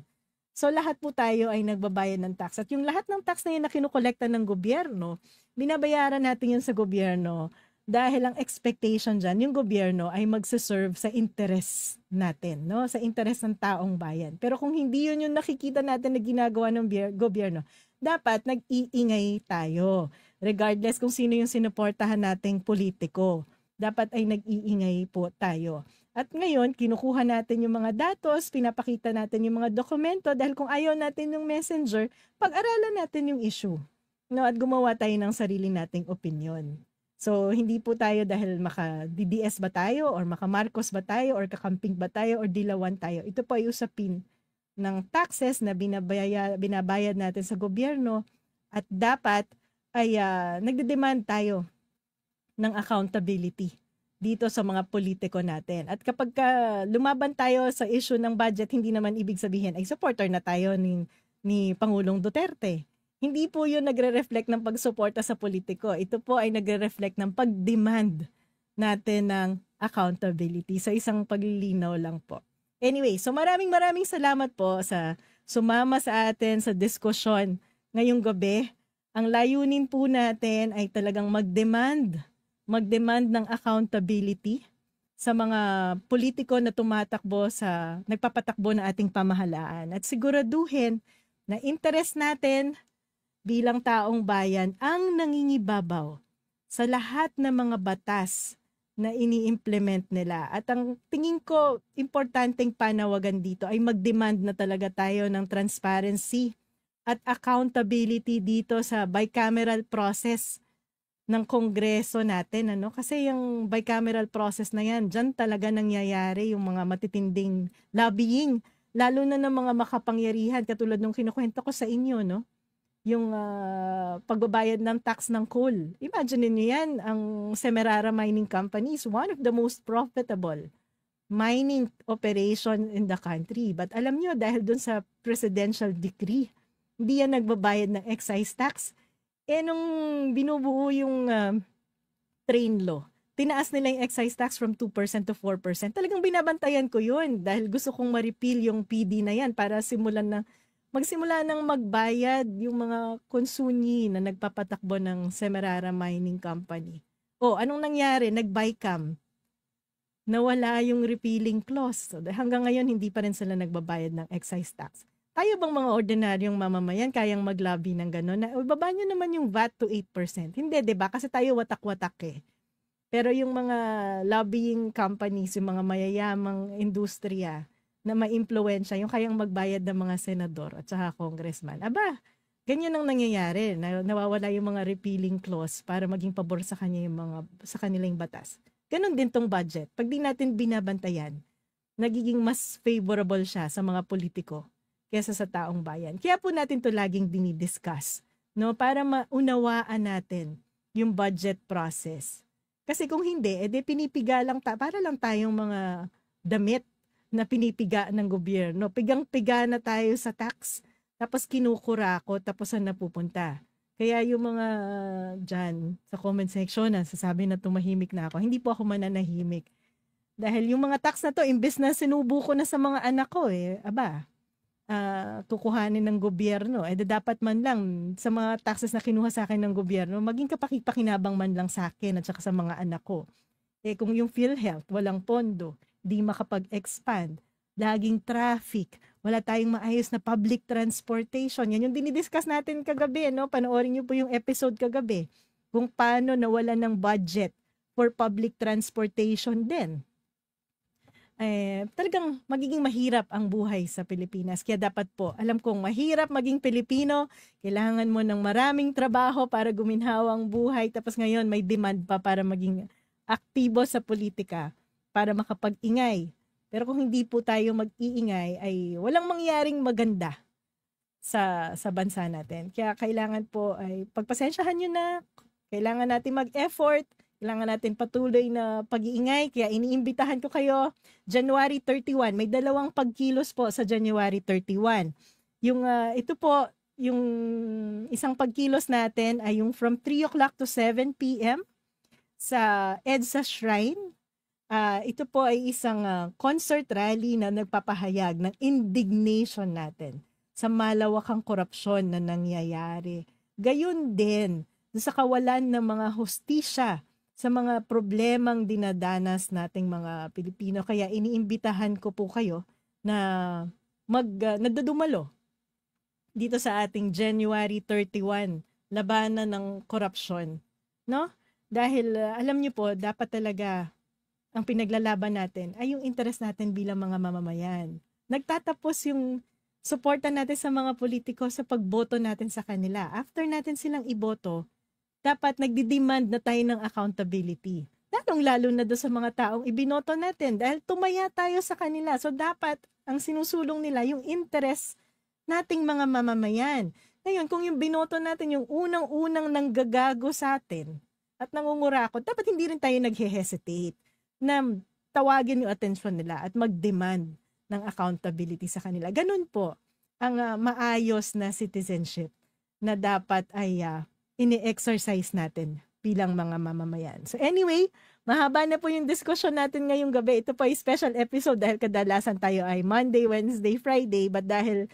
So lahat po tayo ay nagbabayad ng tax. At yung lahat ng tax na yun na kinukolekta ng gobyerno, binabayaran natin yun sa gobyerno dahil ang expectation dyan, yung gobyerno ay magsaserve sa interest natin, no? Sa interest ng taong bayan. Pero kung hindi yun yung nakikita natin na ginagawa ng gobyerno, dapat nag-iingay tayo. Regardless kung sino yung sinuportahan nating politiko, dapat ay nag-iingay po tayo. At ngayon, kinukuha natin yung mga datos, pinapakita natin yung mga dokumento dahil kung ayaw natin yung messenger, pag-aralan natin yung issue. No, at gumawa tayo ng sarili nating opinion. So, hindi po tayo dahil maka-DDS ba tayo or maka-Marcos ba tayo or kakamping ba tayo or dilawan tayo. Ito po ay usapin ng taxes na binabayad natin sa gobyerno at dapat ay nagde-demand tayo ng accountability dito sa mga politiko natin. At kapag lumaban tayo sa issue ng budget, hindi naman ibig sabihin ay supporter na tayo ni Pangulong Duterte. Hindi po yun nagre-reflect ng pagsuporta sa politiko. Ito po ay nagre-reflect ng pag-demand natin ng accountability. So isang paglilinaw lang po. Anyway, so maraming salamat po sa sumama sa atin sa diskusyon ngayong gabi. Ang layunin po natin ay talagang mag-demand ng accountability sa mga politiko na nagpapatakbo ng ating pamahalaan at siguraduhin na interest natin bilang taong bayan ang nangingibabaw sa lahat ng mga batas na ini-implement nila. At ang tingin ko, importanteng panawagan dito ay mag-demand na talaga tayo ng transparency at accountability dito sa bicameral process ng Kongreso natin, ano? Kasi yung bicameral process na yan, dyan talaga nangyayari yung mga matitinding lobbying, lalo na ng mga makapangyarihan, katulad nung kinukwento ko sa inyo, no? Yung pagbabayad ng tax ng coal. Imagine niyo yan, ang Semirara Mining Company is one of the most profitable mining operation in the country. But alam niyo, dahil dun sa presidential decree, hindi yan nagbabayad ng excise tax. Nung binubuo yung train law, tinaas nila yung excise tax from 2% to 4%. Talagang binabantayan ko yun dahil gusto kong ma-repeal yung PD na yan para magsimula nang magbayad yung mga konsunyi na nagpapatakbo ng Semirara Mining Company. Anong nangyari? Nag-BICAM. Nawala yung repealing clause. So, hanggang ngayon, hindi pa rin sila nagbabayad ng excise tax. Tayo bang mga ordinaryong mamamayan kayang mag-lobby ng gano'n? Na ibaba nyo naman yung VAT to 8%. Hindi, diba? Kasi tayo watak-watak eh. Pero yung mga lobbying companies, yung mga mayayamang industriya na ma-impluwensya, yung kayang magbayad ng mga senador at saka congressman. Aba, ganyan ang nangyayari. Nawawala yung mga repealing clause para maging pabor sa kanilang batas. Ganon din tong budget. Pag di natin binabantayan, nagiging mas favorable siya sa mga politiko kesa sa taong bayan. Kaya po natin to laging dinidiscuss, no? Para maunawaan natin yung budget process. Kasi kung hindi, pinipiga lang para lang tayong mga damit na pinipiga ng gobyerno. Pigang-piga na tayo sa tax, tapos kinukurako, tapos saan napupunta? Kaya yung mga dyan sa comment section na sasabi na tumahimik na ako, hindi po ako mananahimik. Dahil yung mga tax na to, imbes na sinubo ko na sa mga anak ko kukuhanin ng gobyerno. Dapat man lang sa mga taxes na kinuha sa akin ng gobyerno, maging kapakipakinabang man lang sa akin at saka sa mga anak ko. Kung yung PhilHealth, walang pondo, di makapag-expand, laging traffic, wala tayong maayos na public transportation. Yan yung dinidiscuss natin kagabi, no? Panoorin niyo po yung episode kagabi kung paano nawala ng budget for public transportation din. Talagang magiging mahirap ang buhay sa Pilipinas. Kaya dapat po, alam kong mahirap maging Pilipino, kailangan mo ng maraming trabaho para guminhawa ang buhay, tapos ngayon may demand pa para maging aktibo sa politika, para makapag-ingay. Pero kung hindi po tayo mag-iingay, ay walang mangyaring maganda sa bansa natin. Kaya kailangan po ay pagpasensyahan nyo na, kailangan natin mag-effort, kailangan natin patuloy na pag-iingay. Kaya iniimbitahan ko kayo, January 31. May 2 pagkilos po sa January 31. Ito po, yung isang pagkilos natin ay yung from 3 o'clock to 7 p.m. sa EDSA Shrine. Ito po ay isang concert rally na nagpapahayag ng indignation natin sa malawakang korupsyon na nangyayari. Gayon din sa kawalan ng mga hustisya sa mga problemang dinadanas nating mga Pilipino. Kaya iniimbitahan ko po kayo na nagdudumalo dito sa ating January 31, labanan ng korupsyon. No? Dahil alam niyo po, dapat talaga ang pinaglalaban natin ay yung interest natin bilang mga mamamayan. Nagtatapos yung suporta natin sa mga politiko sa pagboto natin sa kanila. After natin silang iboto, dapat nagdi-demand na tayo ng accountability. Lalong-lalo na doon sa mga taong ibinoto natin dahil tumaya tayo sa kanila. So dapat ang sinusulong nila yung interest nating mga mamamayan. Ngayon, kung yung binoto natin yung unang-unang nanggagago sa atin at nangungurakot, dapat hindi rin tayo nag-hesitate na tawagin yung atensyon nila at mag-demand ng accountability sa kanila. Ganun po ang maayos na citizenship na dapat ay ini-exercise natin bilang mga mamamayan. So anyway, mahaba na po yung discussion natin ngayong gabi. Ito po ay special episode dahil kadalasan tayo ay Monday, Wednesday, Friday. But dahil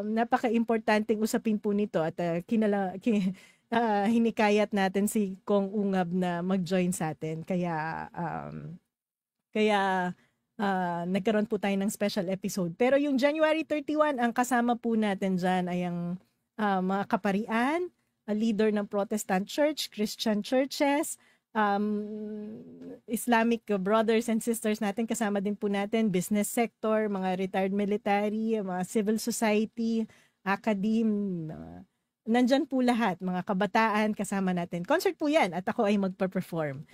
napaka-importanting usapin po nito at hinikayat natin si Kong Ungab na mag-join sa atin. Kaya nagkaroon po tayo ng special episode. Pero yung January 31, ang kasama po natin dyan ay ang mga kaparian, a leader ng Protestant Church, Christian churches, Islamic brothers and sisters natin, kasama din po natin, business sector, mga retired military, mga civil society, academe, nandyan po lahat, mga kabataan, kasama natin. Concert po yan at ako ay magpa-perform.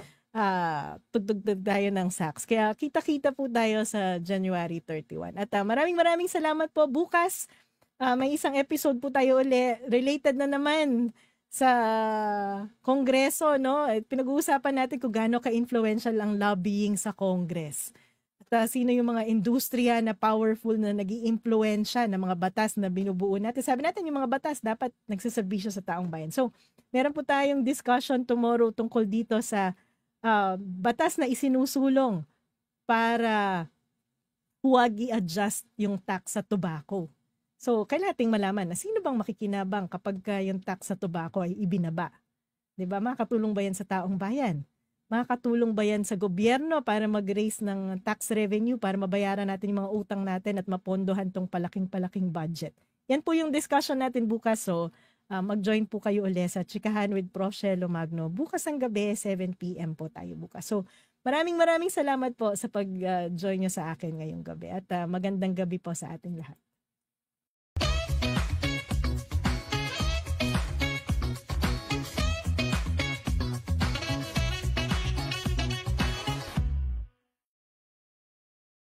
Tugtog tayo ng sax. Kaya kita-kita po tayo sa January 31. At maraming salamat po. Bukas, may isang episode po tayo uli, related na naman sa Kongreso, no? Pinag-uusapan natin kung gaano ka-influential ang lobbying sa Congress. At sino yung mga industriya na powerful na nag-iimpluwensya ng mga batas na binubuo natin. Sabi natin yung mga batas dapat nagsiservisyo sa taong bayan. So, meron po tayong discussion tomorrow tungkol dito sa batas na isinusulong para huwag i-adjust yung tax sa tobacco. So, kailangan nating malaman na sino bang makikinabang kapag yung tax sa tobacco ay ibinaba. Diba? Makakatulong ba yan sa taong bayan? Makakatulong ba yan sa gobyerno para mag-raise ng tax revenue para mabayaran natin yung mga utang natin at mapondohan tong palaking budget? Yan po yung discussion natin bukas. So, mag-join po kayo ulit sa Chikahan with Prof. Shelo Magno. Bukas ang gabi, 7 p.m. po tayo bukas. So, maraming salamat po sa pag-join nyo sa akin ngayong gabi. At magandang gabi po sa ating lahat.